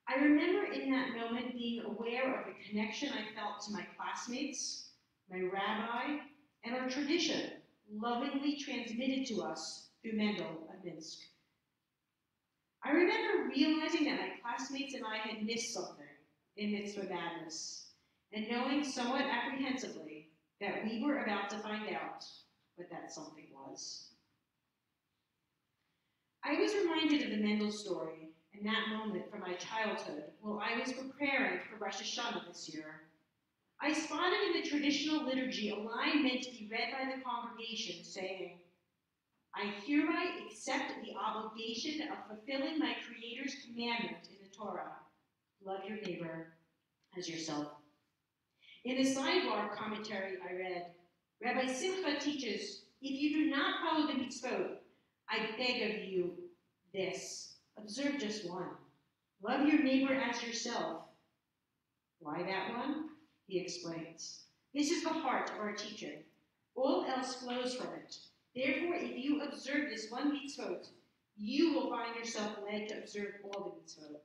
I remember in that moment being aware of the connection I felt to my classmates, my rabbi, and our tradition, lovingly transmitted to us through Mendel of Minsk. I remember realizing that my classmates and I had missed something in Mitzvah madness, and knowing somewhat apprehensively that we were about to find out what that something was. I was reminded of the Mendel story in that moment from my childhood while I was preparing for Rosh Hashanah this year. I spotted in the traditional liturgy a line meant to be read by the congregation saying, I hereby accept the obligation of fulfilling my Creator's commandment in the Torah, love your neighbor as yourself. In the sidebar commentary I read, Rabbi Simcha teaches, if you do not follow the mitzvot, I beg of you this, observe just one. Love your neighbor as yourself. Why that one? He explains. This is the heart of our teaching. All else flows from it. Therefore, if you observe this one mitzvot, you will find yourself led to observe all the mitzvot.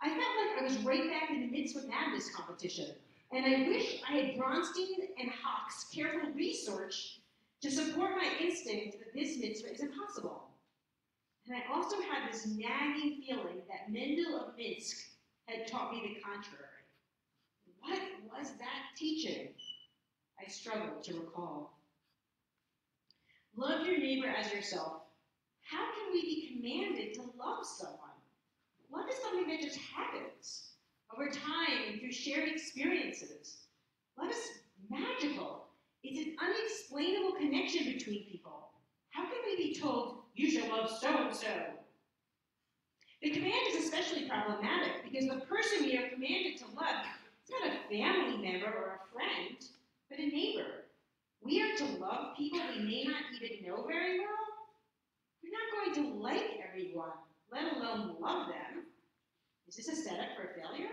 I felt like I was right back in the mitzvah madness competition, and I wish I had Bronstein and Hock's careful research to support my instinct that this mitzvah is impossible. And I also had this nagging feeling that Mendel of Minsk had taught me the contrary. What was that teaching? I struggled to recall. Love your neighbor as yourself. How can we be commanded to love someone? Love is something that just happens over time and through shared experiences. Love is magical. It's an unexplainable connection between people. How can we be told, you shall love so-and-so? The command is especially problematic because the person we are commanded to love is not a family member or a friend, but a neighbor. We are to love people we may not even know very well. We're not going to like everyone, let alone love them. Is this a setup for failure?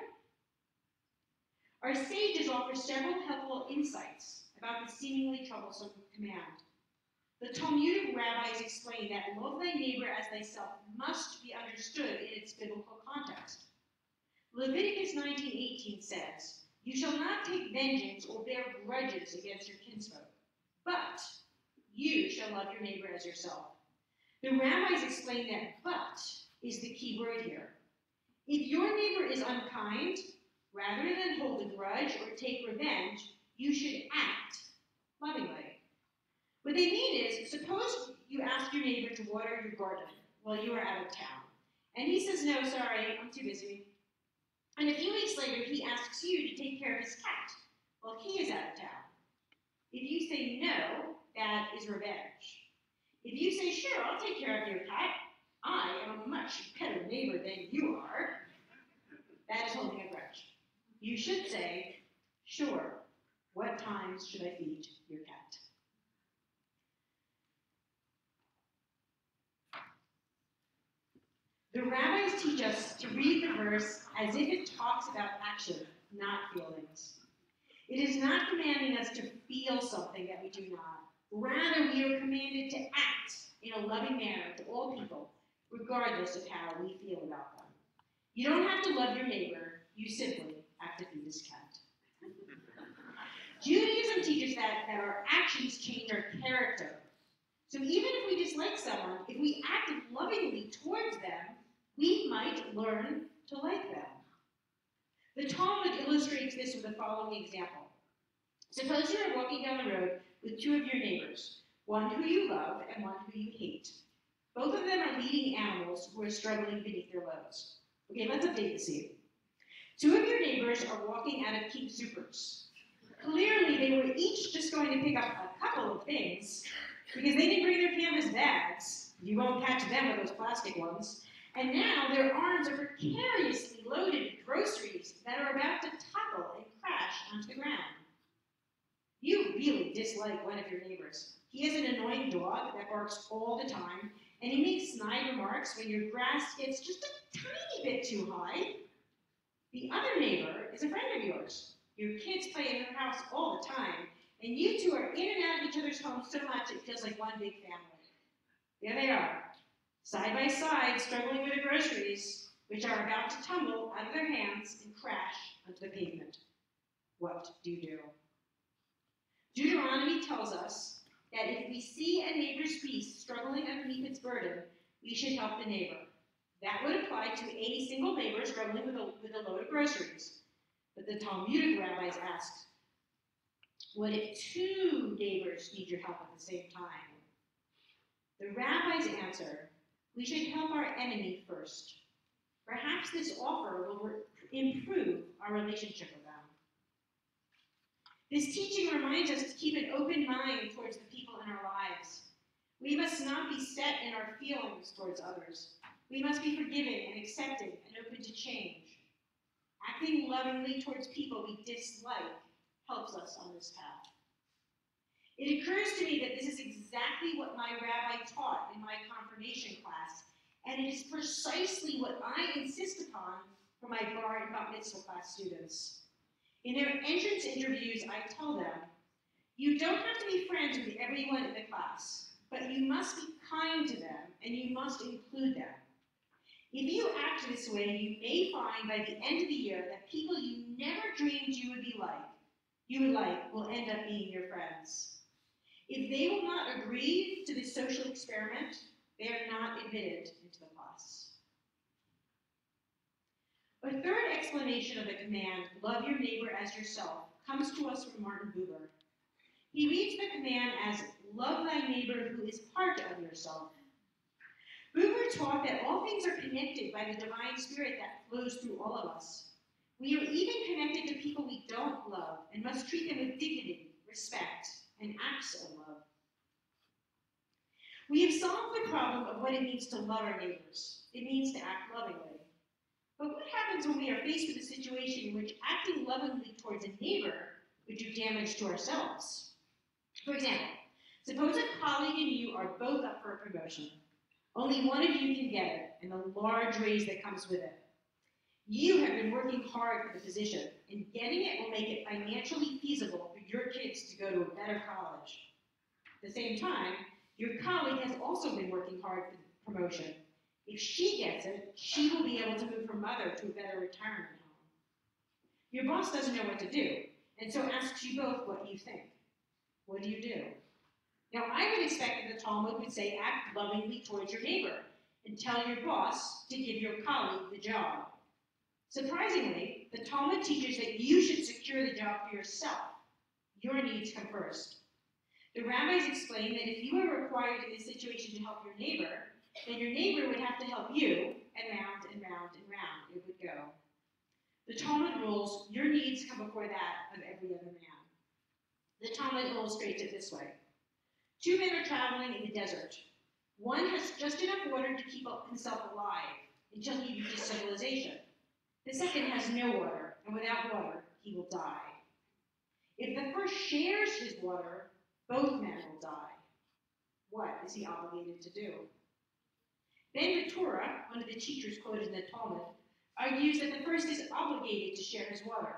Our sages offer several helpful insights about the seemingly troublesome command. The Talmudic rabbis explain that love thy neighbor as thyself must be understood in its biblical context. Leviticus 19:18 says, you shall not take vengeance or bear grudges against your kinsfolk, but you shall love your neighbor as yourself. The rabbis explain that but is the key word here. If your neighbor is unkind, rather than hold a grudge or take revenge, you should act lovingly. What they mean is, suppose you ask your neighbor to water your garden while you are out of town, and he says, no, sorry, I'm too busy. And a few weeks later, he asks you to take care of his cat while he is out of town. If you say no, that is revenge. If you say, sure, I'll take care of your cat, I am a much better neighbor than you are, that is holding a grudge. You should say, sure, what times should I feed your cat? The rabbis teach us to read the verse as if it talks about action, not feelings. It is not commanding us to feel something that we do not. Rather, we are commanded to act in a loving manner to all people, regardless of how we feel about them. You don't have to love your neighbor, you simply have to feed his cat. Judaism teaches that our actions change our character. So even if we dislike someone, if we act lovingly towards them, we might learn to like them. The Talmud illustrates this with the following example. Suppose you are walking down the road with two of your neighbors, one who you love and one who you hate. Both of them are leading animals who are struggling beneath their loads. Okay, let's update the scene. Two of your neighbors are walking out of King Soopers. Clearly, they were each just going to pick up a couple of things because they didn't bring their canvas bags. You won't catch them with those plastic ones. And now their arms are precariously loaded with groceries that are about to topple and crash onto the ground. You really dislike one of your neighbors. He has an annoying dog that barks all the time, and he makes snide remarks when your grass gets just a tiny bit too high. The other neighbor is a friend of yours. Your kids play in your house all the time, and you two are in and out of each other's homes so much it feels like one big family. There they are, side by side, struggling with the groceries, which are about to tumble out of their hands and crash onto the pavement. What do you do? Deuteronomy tells us that if we see a neighbor's beast struggling underneath its burden, we should help the neighbor. That would apply to a single neighbor struggling with a load of groceries. But the Talmudic rabbis asked, what if two neighbors need your help at the same time? The rabbis answer, we should help our enemy first. Perhaps this offer will improve our relationship with them. This teaching reminds us to keep an open mind towards the people in our lives. We must not be set in our feelings towards others. We must be forgiving and accepting and open to change. Acting lovingly towards people we dislike helps us on this path. It occurs to me that this is exactly what my rabbi taught in my confirmation class, and it is precisely what I insist upon for my bar and bat mitzvah class students. In their entrance interviews, I tell them, you don't have to be friends with everyone in the class, but you must be kind to them and you must include them. If you act this way, you may find by the end of the year that people you never dreamed you would like will end up being your friends. If they will not agree to this social experiment, they are not admitted into the class. A third explanation of the command, love your neighbor as yourself, comes to us from Martin Buber. He reads the command as, love thy neighbor who is part of yourself. Buber taught that all things are connected by the divine spirit that flows through all of us. We are even connected to people we don't love and must treat them with dignity, respect, and acts of love. We have solved the problem of what it means to love our neighbors. It means to act lovingly. But what happens when we are faced with a situation in which acting lovingly towards a neighbor would do damage to ourselves? For example, suppose a colleague and you are both up for a promotion. Only one of you can get it, and the large raise that comes with it. You have been working hard for the position, and getting it will make it financially feasible for your kids to go to a better college. At the same time, your colleague has also been working hard for the promotion. If she gets it, she will be able to move her mother to a better retirement home. Your boss doesn't know what to do, and so asks you both what you think. What do you do? Now, I would expect that the Talmud would say act lovingly towards your neighbor and tell your boss to give your colleague the job. Surprisingly, the Talmud teaches that you should secure the job for yourself. Your needs come first. The rabbis explain that if you are required in this situation to help your neighbor, then your neighbor would have to help you, and round and round and round it would go. The Talmud rules your needs come before that of every other man. The Talmud illustrates it this way. Two men are traveling in the desert. One has just enough water to keep himself alive until he reaches civilization. The second has no water, and without water, he will die. If the first shares his water, both men will die. What is he obligated to do? Then the Torah, one of the teachers quoted in the Talmud, argues that the first is obligated to share his water.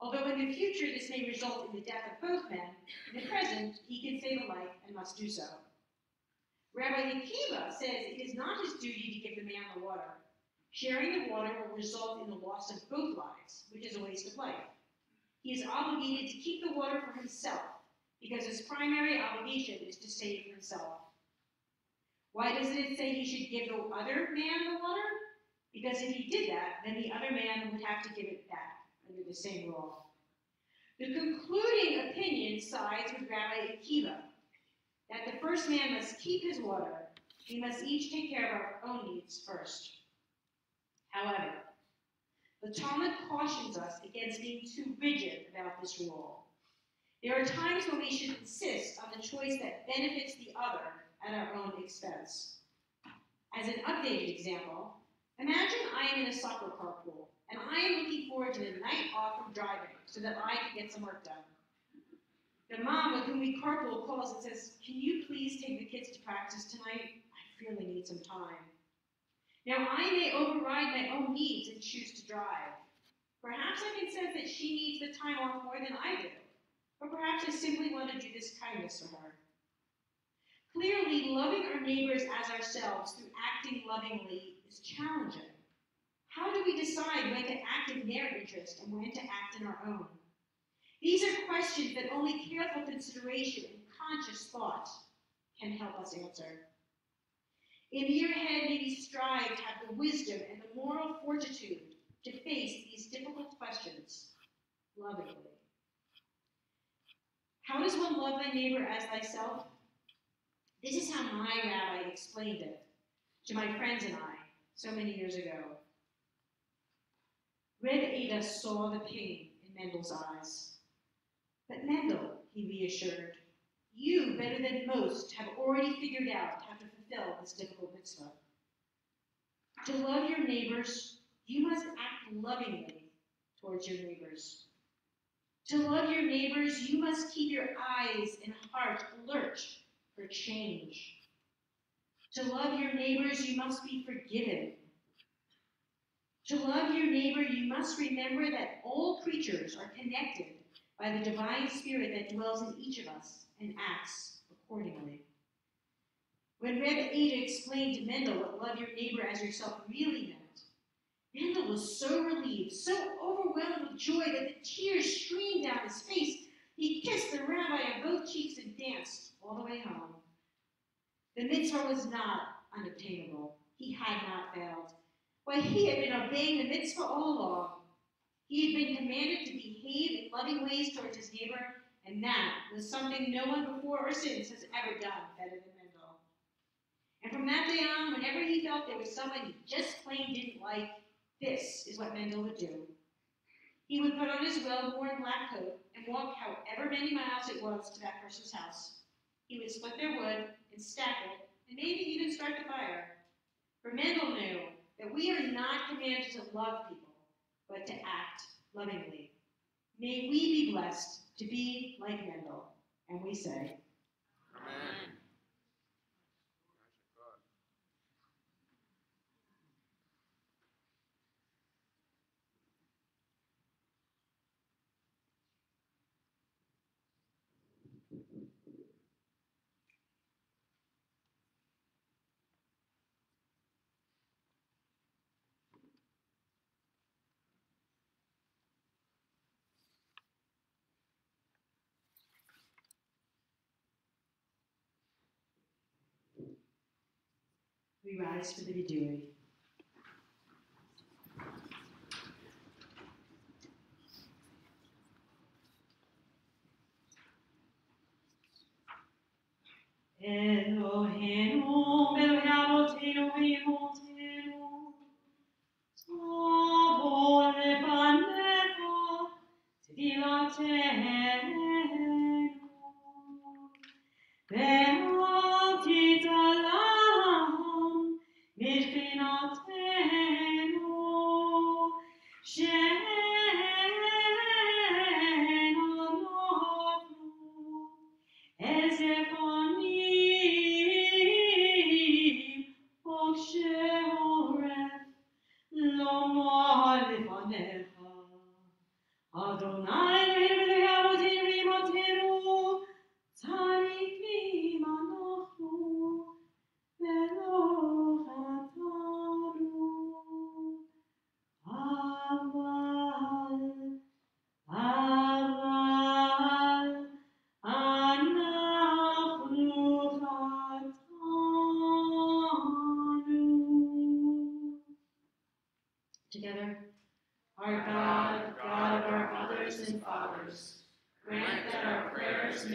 Although in the future this may result in the death of both men, in the present he can save a life and must do so. Rabbi Akiva says it is not his duty to give the man the water. Sharing the water will result in the loss of both lives, which is a waste of life. He is obligated to keep the water for himself, because his primary obligation is to save himself. Why doesn't it say he should give the other man the water? Because if he did that, then the other man would have to give it back under the same rule. The concluding opinion sides with Rabbi Akiva, that the first man must keep his water. We must each take care of our own needs first. However, the Talmud cautions us against being too rigid about this rule. There are times when we should insist on the choice that benefits the other at our own expense. As an updated example, imagine I am in a soccer carpool, and I am looking forward to the night off from driving so that I can get some work done. The mom with whom we carpool calls and says, "Can you please take the kids to practice tonight? I really need some time." Now, I may override my own needs and choose to drive. Perhaps I can sense that she needs the time off more than I do. Or perhaps I simply want to do this kindness for her. Clearly, loving our neighbors as ourselves through acting lovingly is challenging. How do we decide when to act in their interest and when to act in our own? These are questions that only careful consideration and conscious thought can help us answer. In the year ahead, may we strive to have the wisdom and the moral fortitude to face these difficult questions lovingly. How does one love thy neighbor as thyself? This is how my rabbi explained it to my friends and I so many years ago. Reb Ada saw the pain in Mendel's eyes. But Mendel, he reassured, you, better than most, have already figured out how to fulfill this difficult mitzvah. To love your neighbors, you must act lovingly towards your neighbors. To love your neighbors, you must keep your eyes and heart alert for change. To love your neighbors, you must be forgiven. To love your neighbor, you must remember that all creatures are connected by the divine spirit that dwells in each of us and acts accordingly. When Reb Ada explained to Mendel what love your neighbor as yourself really meant, Mendel was so relieved, so overwhelmed with joy that the tears streamed down his face. He kissed the rabbi on both cheeks and danced all the way home. The mitzvah was not unobtainable. He had not failed. Why, he had been obeying the mitzvah all along. He had been commanded to behave in loving ways towards his neighbor, and that was something no one before or since has ever done better than Mendel. And from that day on, whenever he felt there was someone he just plain didn't like, this is what Mendel would do. He would put on his well-worn black coat and walk however many miles it was to that person's house. He would split their wood and stack it, and maybe even start the fire. For Mendel knew that we are not commanded to love people, but to act lovingly. May we be blessed to be like Mendel. And we say, Amen. we rise for the Vidui. Eloheinu, Elohei Avotenu, v'Imotenu, Tovo lefanecha, tfilatenu, ve'al titalam, midchinatenu, she'en anachnu, Ezephanim, Moshe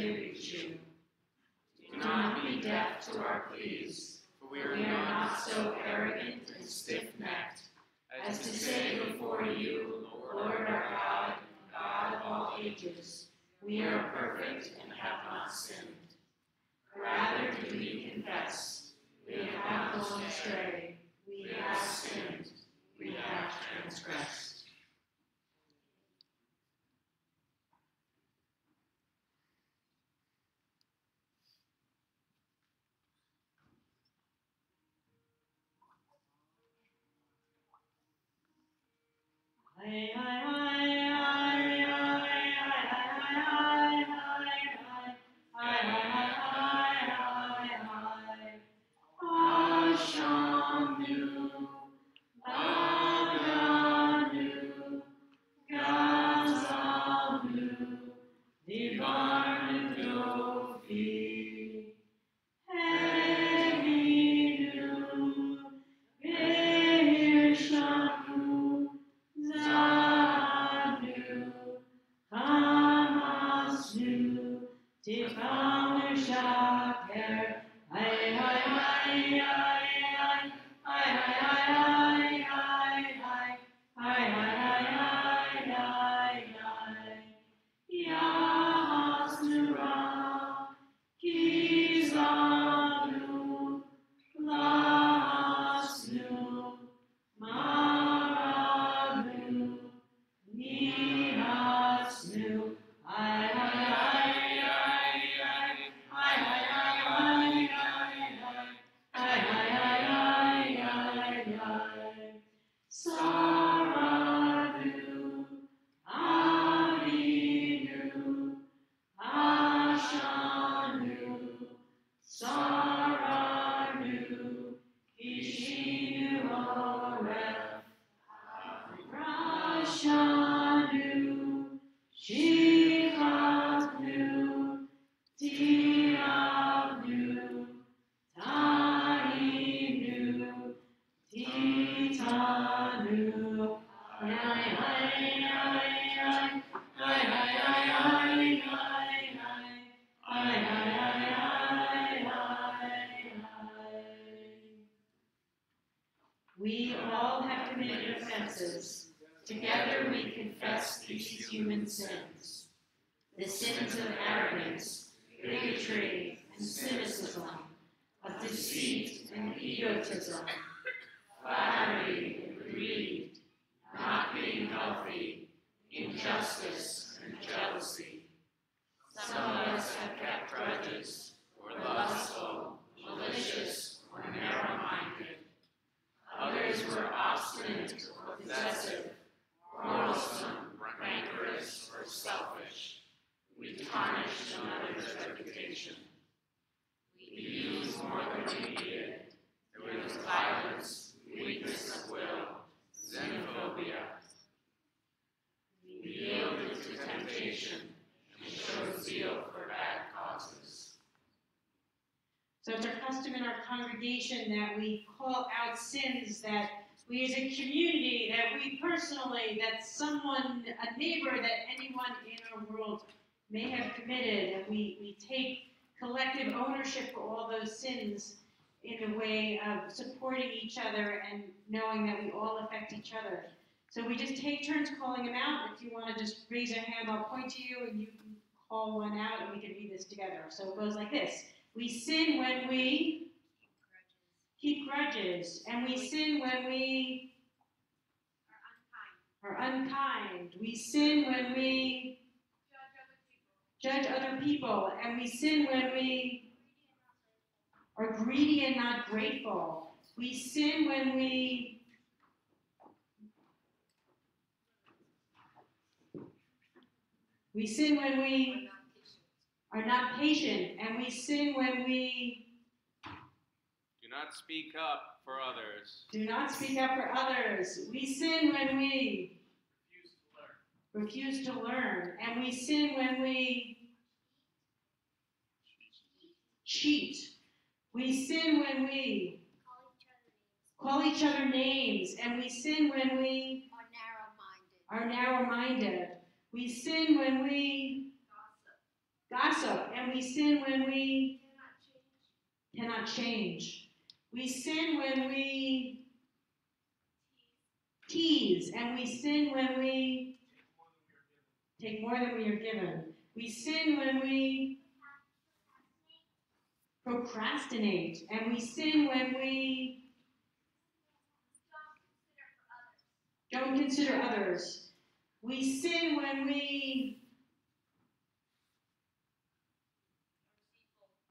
they reach you. Do not be deaf to our pleas, for we are not so arrogant and stiff-necked as to say before you, Lord our God, God of all ages, we are perfect and have not sinned. Rather do we confess, we have gone astray, we have sinned, we have transgressed. We all have committed offenses. Together we confess these human sins. The sins of arrogance, bigotry, and cynicism, of deceit and egotism, flattery and greed, not being healthy, injustice and jealousy. Some of us have kept grudges, or lustful, malicious, or narrow-minded. Others were obstinate or possessive, quarrelsome, rancorous, or selfish. We tarnished another's reputation. We used more than we needed. There was violence, weakness of will, xenophobia. We yielded to temptation and showed zeal for bad causes. So it's our custom in our congregation that we call out sins that we as a community, that we personally, that someone, a neighbor, that anyone in our world may have committed, and we take collective ownership for all those sins in a way of supporting each other and knowing that we all affect each other. So we just take turns calling them out. If you want to just raise a hand, I'll point to you and you can call one out and we can read this together. So it goes like this. We sin when we keep grudges, and we sin when we are unkind. We sin when we judge other people, and we sin when we are greedy and not grateful. We sin when we sin when we are not patient, and we sin when we Do not speak up for others. do not speak up for others. We sin when we refuse to learn. And we sin when we cheat. We sin when we call each other names. And we sin when we are narrow-minded. We sin when we gossip, and we sin when we cannot change. We sin when we tease, and we sin when we take more than we are given. We sin when we procrastinate, and we sin when we don't consider others. We sin when we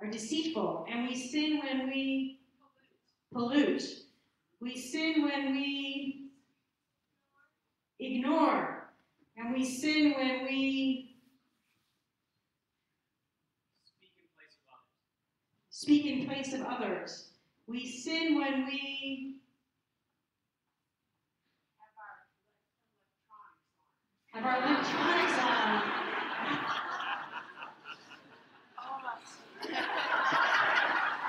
are deceitful, and we sin when we pollute. We sin when we ignore, and we sin when we speak in place of others. We sin when we have our electronics on.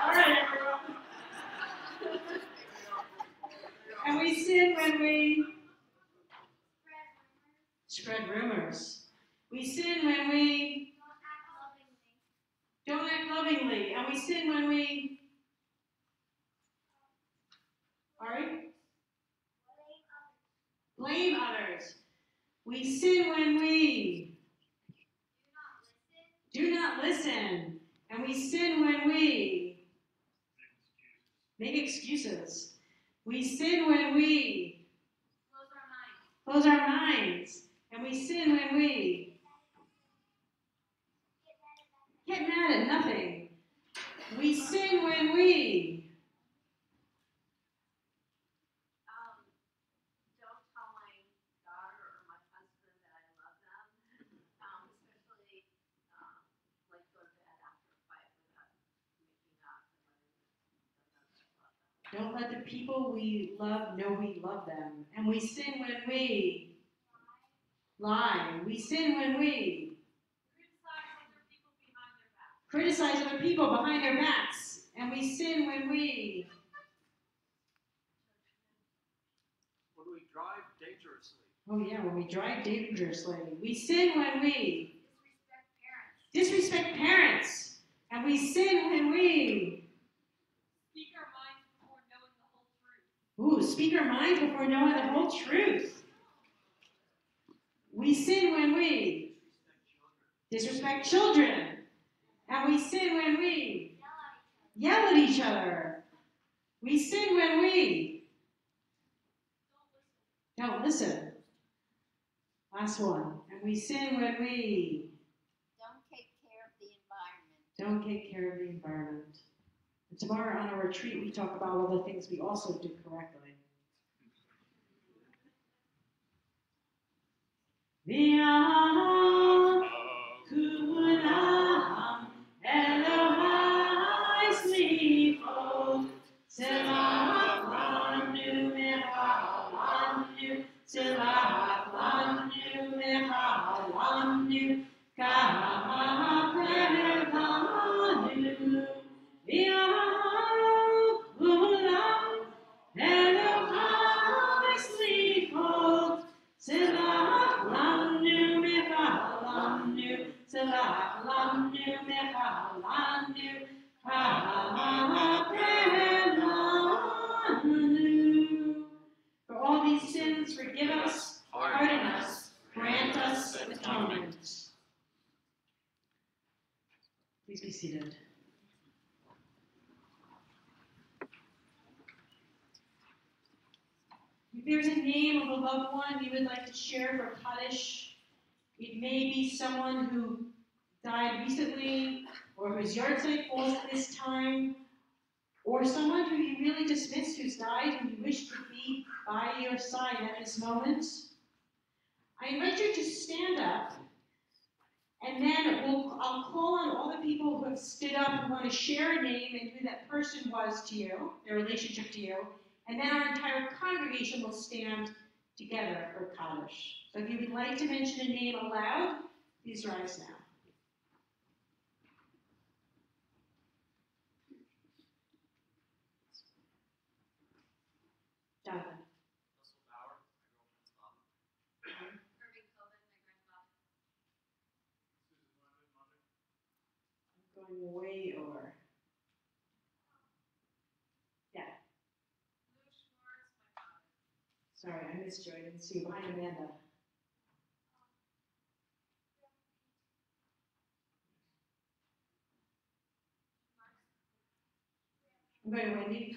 All right, everyone. And we sin when we spread rumors. We sin when we don't act lovingly. And we sin when we blame others. We sin when we do not listen. And we sin when we make excuses. We sin when we close our minds. And we sin when we get mad at nothing. We sin when we Don't tell my daughter or my husband that I love them, especially like go to bed after a fight without making up and letting them know that I love them. don't let the people we love know we love them. And we sin when we lie. We sin when we criticize other people behind their backs. And we sin when we drive dangerously. oh yeah, when we drive dangerously. We sin when we disrespect parents. And we sin when we Speak our minds before knowing the whole truth. speak our minds before knowing the whole truth. We sin when we disrespect children. And we sin when we yell at each other. We sin when we don't listen. Last one. And we sin when we Don't take care of the environment. don't take care of the environment. And tomorrow on our retreat, we talk about all the things we also do correctly. V'yam kulam Elohai slichot Selach lanu mechalanu Selach lanu mechalanu Ka'aper lanu V'yam kulam Elohai slichot Selach lanu mechalanu Selach lanu mechalanu Ka'aper lanu. For all these sins, forgive us, pardon us, grant us atonement. Please be seated. If there's a name of a loved one you would like to share for Kaddish, it may be someone who died recently, or whose yard site falls at this time, or someone who you really dismissed who's died and you wish to be by your side at this moment. I invite you to stand up, and then I'll call on all the people who have stood up who want to share a name and who that person was to you, their relationship to you, and then our entire congregation will stand together for Kaddish. So if you would like to mention a name aloud, please rise now. Jonathan. going way over. Yeah. Sorry, I missed you. I didn't see you behind Amanda. I'm going to Wendy.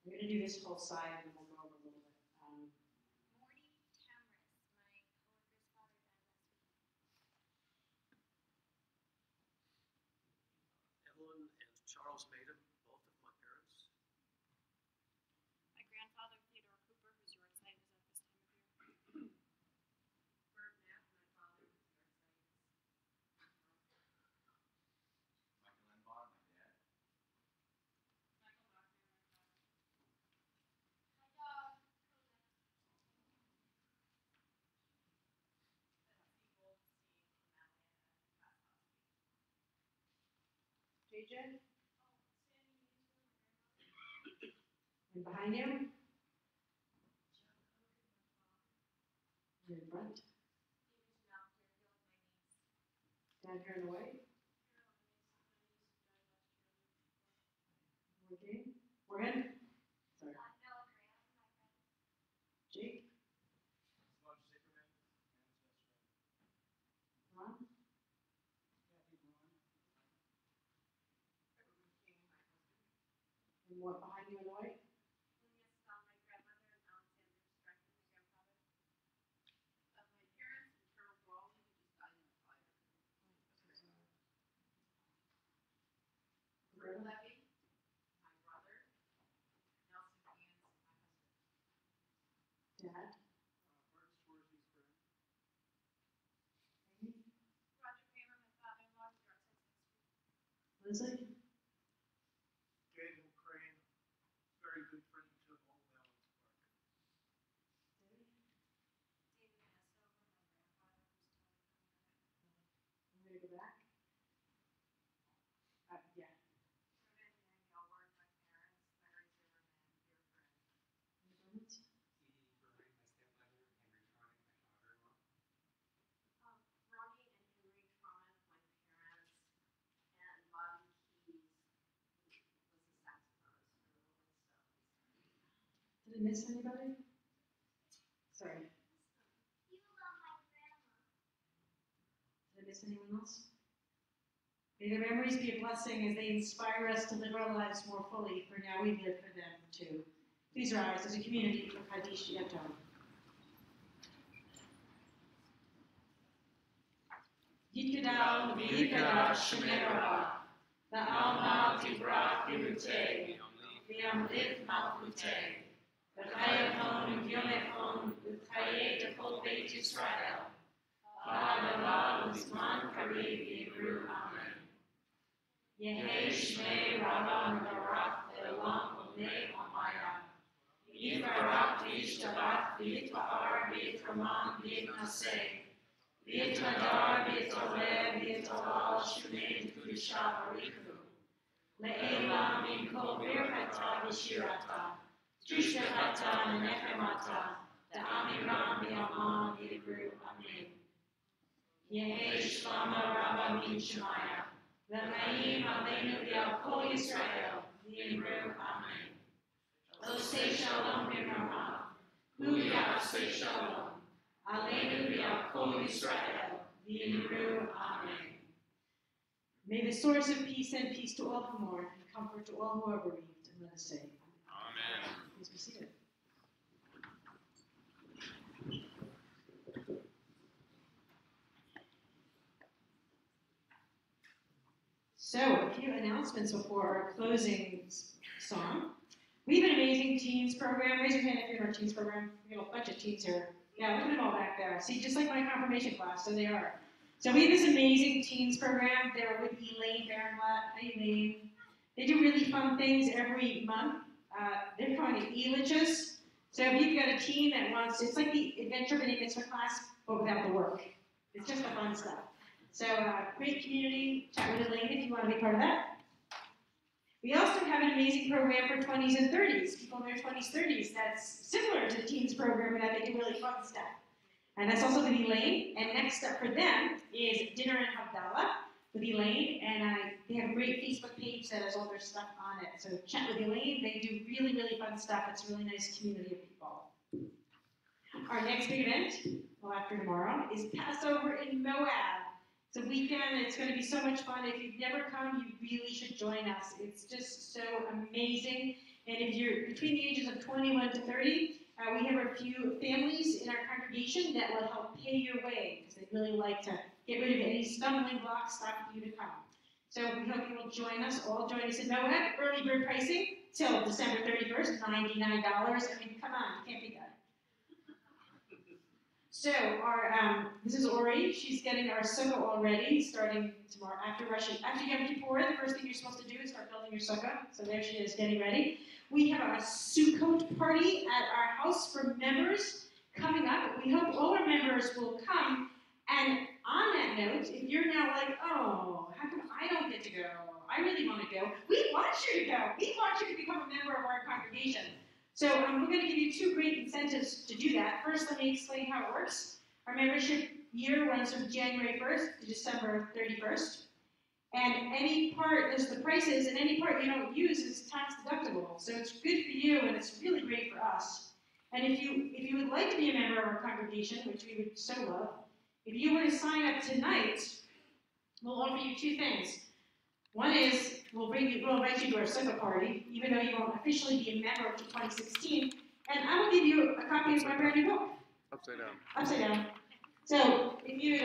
We're going to do this whole side and we'll go over a little bit. Evelyn and Charles Maiden, both of my parents. My grandfather, Theodore Cooper, whose yard site is at this time of year. Bert Knapp, my father, whose yard site is. Michael and Bob, my dad. Michael Wagner, my father. Steve Goldstein from Atlanta, JJ? And behind you? And in front? Down here on the right? Okay. Morgan? Sorry. Jake? Ron? And what behind you on the right? my grandmother and Alexander Stratton, my grandfather. My parents and Colonel Brawley, who just died in a fire. Bert Levy, my brother. Nelson Gans, my husband. Dad? Martin Scorsese's friend. Amy? Roger Kramer, my father-in-law, whose yard site's next week. Leslie? Daniel Crane, very good friend to Old Allen's Park. David Nessover, my grandfather, who's totally I'm going to go back. Yeah. Rhoda and Mary Elward, my parents. Larry Zimmerman, dear friend. Moments. Edie Burbank, my stepmother, Henry Tronick, my father-in-law. Ronnie and Henry Tron, my parents. And Bobby Keys, who was a saxophonist for the Rolling Stones. Did I miss anybody? Sorry. Did I miss anyone else? May their memories be a blessing as they inspire us to live our lives more fully, for now we live for them too. Please rise as a community for Kaddish Yatom. Yitgadal v'yikadash Shemei Rabbah, La'alma tibrach yimutei, v'yamlit malchutei, v'chayachon v'yomechon v'chayei tekol Beit Yisrael, v'adalav v'zman karev v'yivru amen. Yehi Shmei Rabbah Mevarach Le'olam Olei Amaya, Yitbarach v'yishtabach v'yitba'ar v'yitraman v'yitnaseh, V'yitmadar v'yitoreh v'yitalal shmei kedusha barichu. Le'ela min kol birchata v'shirata, tushbechata v'nechemata, da'amiram v'yaman v'yivru amen. Yehi shlama rabba min shemaya, v'chaim aleinu v'al kol Yisrael, v'yivru amen. Osei shalom b'marav, hu ya'aseh shalom. Alleluia, Kol Yisrael, v'yimru amen. May the source of peace send peace to all who mourn and comfort to all who are bereaved. And let us say, Amen. please be seated. So, a few announcements before our closing song. We have an amazing teens program. Raise your hand if you're in our teens program. We have a bunch of teens here. Yeah, look at them all back there. See, just like my confirmation class, so they are. So we have this amazing teens program. They're with Elaine Barrenblatt. Hi, Elaine. They do really fun things every month. They're calling it E-Lichas. So if you've got a teen that wants, it's like the Adventure Mini Mitzvah class, but without the work. It's just the fun stuff. So great community. Chat with Elaine if you want to be part of that. We also have an amazing program for 20s and 30s, people in their 20s, 30s, that's similar to the teens program in that they do really fun stuff. And that's also going to be Elaine. And next up for them is with Elaine, and they have a great Facebook page that has all their stuff on it. So chat with Elaine. They do really, really fun stuff. It's a really nice community of people. Our next big event, well, after tomorrow, is Passover in Moab. It's a weekend. It's going to be so much fun. If you've never come, you really should join us. It's just so amazing. And if you're between the ages of 21 to 30, we have a few families in our congregation that will help pay your way because they really like to get rid of any stumbling blocks stopping you to come. So we hope you will join us. All join us in Moab. Early bird pricing till December 31st, $99. I mean, come on, you can't beat that. So this is Ori. She's getting our sukkah all ready, starting tomorrow after Yom Kippur. The first thing you're supposed to do is start building your sukkah. So there she is, getting ready. We have a Sukkot party at our house for members coming up. We hope all our members will come. And on that note, if you're now like, oh, how come I don't get to go? I really want to go. We want you to go. We want you to become a member of our congregation. So we're going to give you two great incentives to do that. First, let me explain how it works. Our membership year runs from January 1st to December 31st. And any part, there's the prices, and any part you don't use is tax deductible. So it's good for you, and it's really great for us. And if you would like to be a member of our congregation, which we would so love, if you were to sign up tonight, we'll offer you two things. One is we'll invite you to our sukkah party, even though you won't officially be a member until 2016. And I will give you a copy of my brand new book. Upside down. Upside down. So if you'd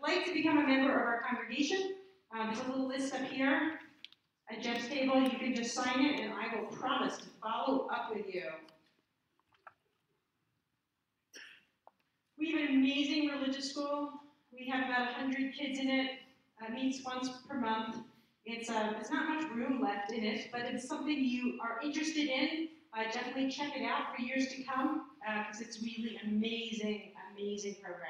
like to become a member of our congregation, there's a little list up here at Jeff's table. You can just sign it, and I will promise to follow up with you. We have an amazing religious school. We have about 100 kids in it. Meets once per month. It's not much room left in it, but it's something you are interested in. Definitely check it out for years to come because it's really amazing, amazing program.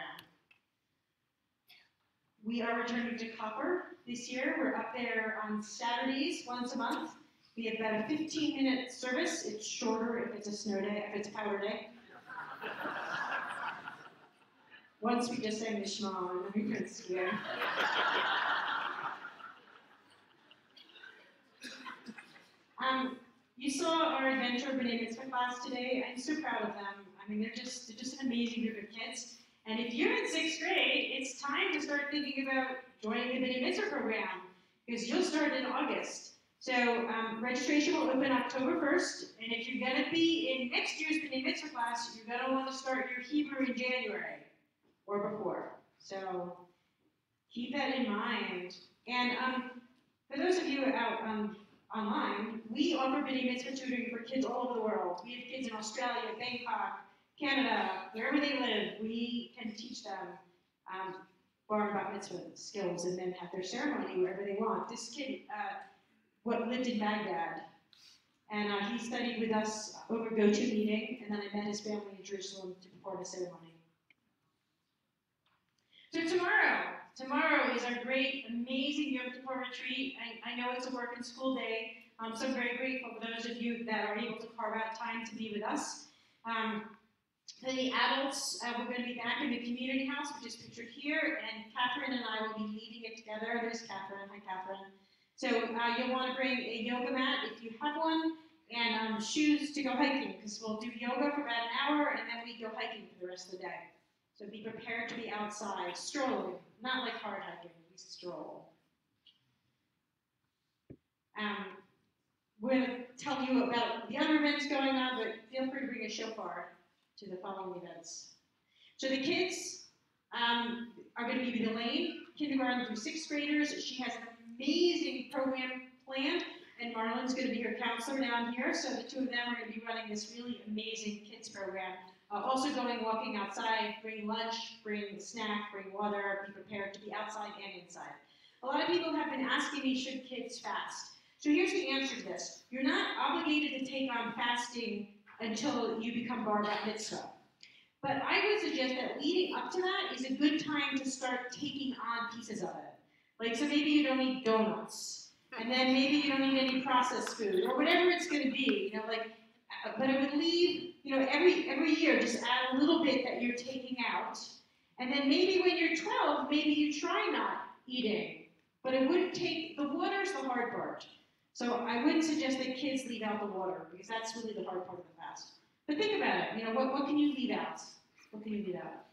We are returning to copper this year. We're up there on Saturdays once a month. We have about a 15-minute service. It's shorter if it's a snow day, if it's a powder day. Once we just sang the Shema and we couldn't ski it. You saw our Adventure B'nai Mitzvah class today. I'm so proud of them. I mean, they're just an amazing group of kids. And if you're in 6th grade, it's time to start thinking about joining the B'nai Mitzvah program because you'll start in August. So registration will open October 1st, and if you're going to be in next year's B'nai Mitzvah class, you're going to want to start your Hebrew in January or before. So keep that in mind. And for those of you out online, we offer B'nai Mitzvah tutoring for kids all over the world. We have kids in Australia, Bangkok, Canada, wherever they live. We can teach them bar and bat mitzvah skills and then have their ceremony wherever they want. This kid lived in Baghdad, and he studied with us over GoToMeeting, and then I met his family in Jerusalem to perform a ceremony. So tomorrow is our great, amazing Yom Kippur retreat. I know it's a work and school day, so I'm very grateful for those of you that are able to carve out time to be with us. For the adults, we're going to be back in the community house, which is pictured here, and Catherine and I will be leading it together. There's Catherine. Hi, Catherine. So you'll want to bring a yoga mat if you have one, and shoes to go hiking, because we'll do yoga for about an hour, and then we go hiking for the rest of the day. So be prepared to be outside, strolling, not like hard hiking, we stroll. We're going to tell you about the other events going on, but feel free to bring a shofar to the following events. So the kids are going to be with Elaine, kindergarten through 6th graders. She has an amazing program planned, and Marlon's going to be her counselor down here. So the two of them are going to be running this really amazing kids program. Also walking outside, bring lunch, bring snack, bring water, be prepared to be outside and inside. A lot of people have been asking me, should kids fast? So here's the answer to this. You're not obligated to take on fasting until you become bar bat mitzvah. But I would suggest that leading up to that is a good time to start taking on pieces of it. Like, so maybe you don't eat donuts, and then maybe you don't eat any processed food, or whatever it's going to be, but it would leave, every year, just add a little bit that you're taking out. And then maybe when you're 12, maybe you try not eating But it wouldn't take, the water's the hard part. So I wouldn't suggest that kids leave out the water, because that's really the hard part of the fast. But think about it, what can you leave out? What can you leave out?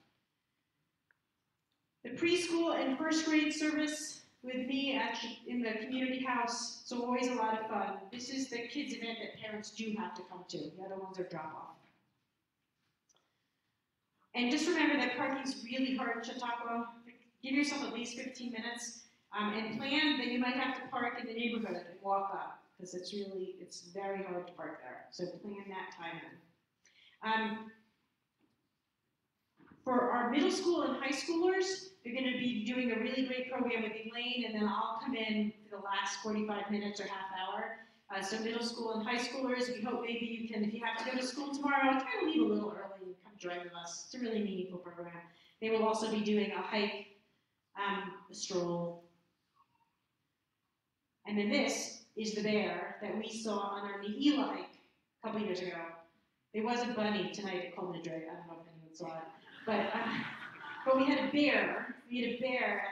The preschool and first grade service with me actually in the community house, so always a lot of fun. This is the kids event that parents do have to come to. The other ones are drop off. And just remember that parking's really hard in Chautauqua. Give yourself at least 15 minutes and plan that you might have to park in the neighborhood and walk up, because it's very hard to park there. So plan that time in. For our middle school and high schoolers, they're going to be doing a really great program with Elaine, and then I'll come in for the last 45 minutes or half hour. So middle school and high schoolers, we hope maybe you can, if you have to go to school tomorrow, try to leave a little early and come join with us. It's a really meaningful program. They will also be doing a hike, a stroll. And then this is the bear that we saw on our Neila hike a couple years ago. There was a bunny tonight at Coleman Dre. I don't know if anyone saw it. But we had a bear. We had a bear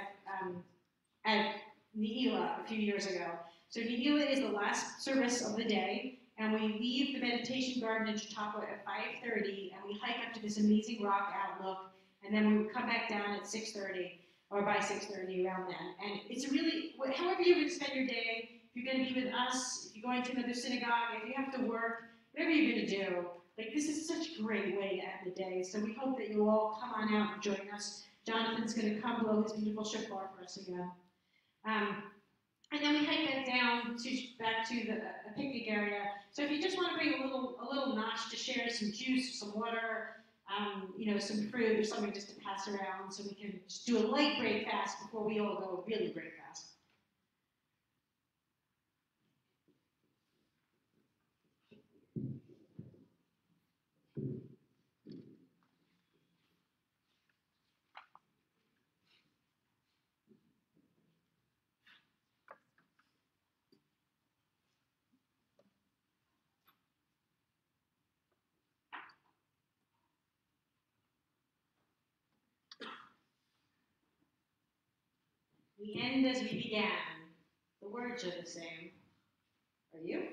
at Neila a few years ago. So Neila is the last service of the day, and we leave the meditation garden in Chautauqua at 5:30, and we hike up to this amazing rock outlook, and then we would come back down at 6:30, or by 6:30 around then. And it's really, however you're going to spend your day, if you're going to be with us, if you're going to another synagogue, if you have to work, whatever you're going to do, like, this is such a great way to end the day. So we hope that you'll all come on out and join us. Jonathan's going to come blow his beautiful shofar for us again. And then we hike back down back to the picnic area. So if you just want to bring a little notch to share, some juice, some water, some fruit or something just to pass around, so we can just do a light break fast before we all go really break fast. We end as we began. The words are the same. Are you?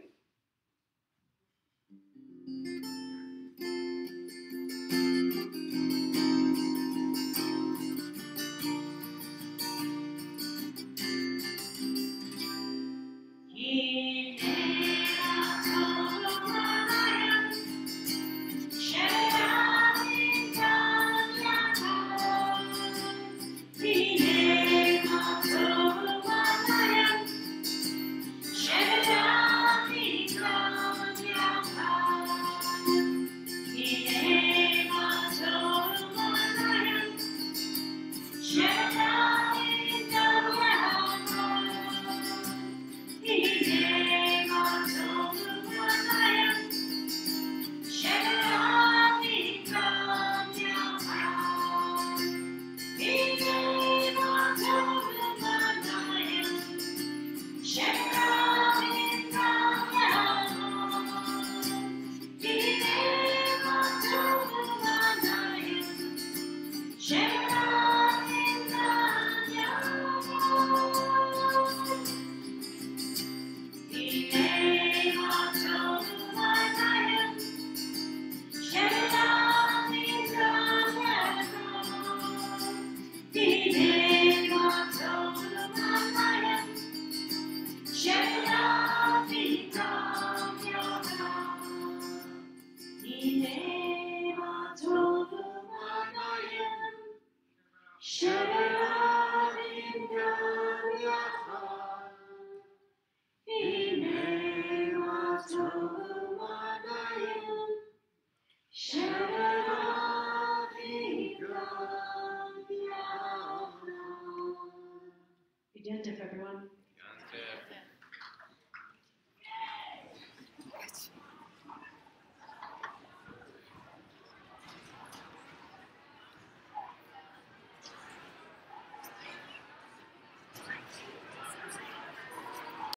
Shabbat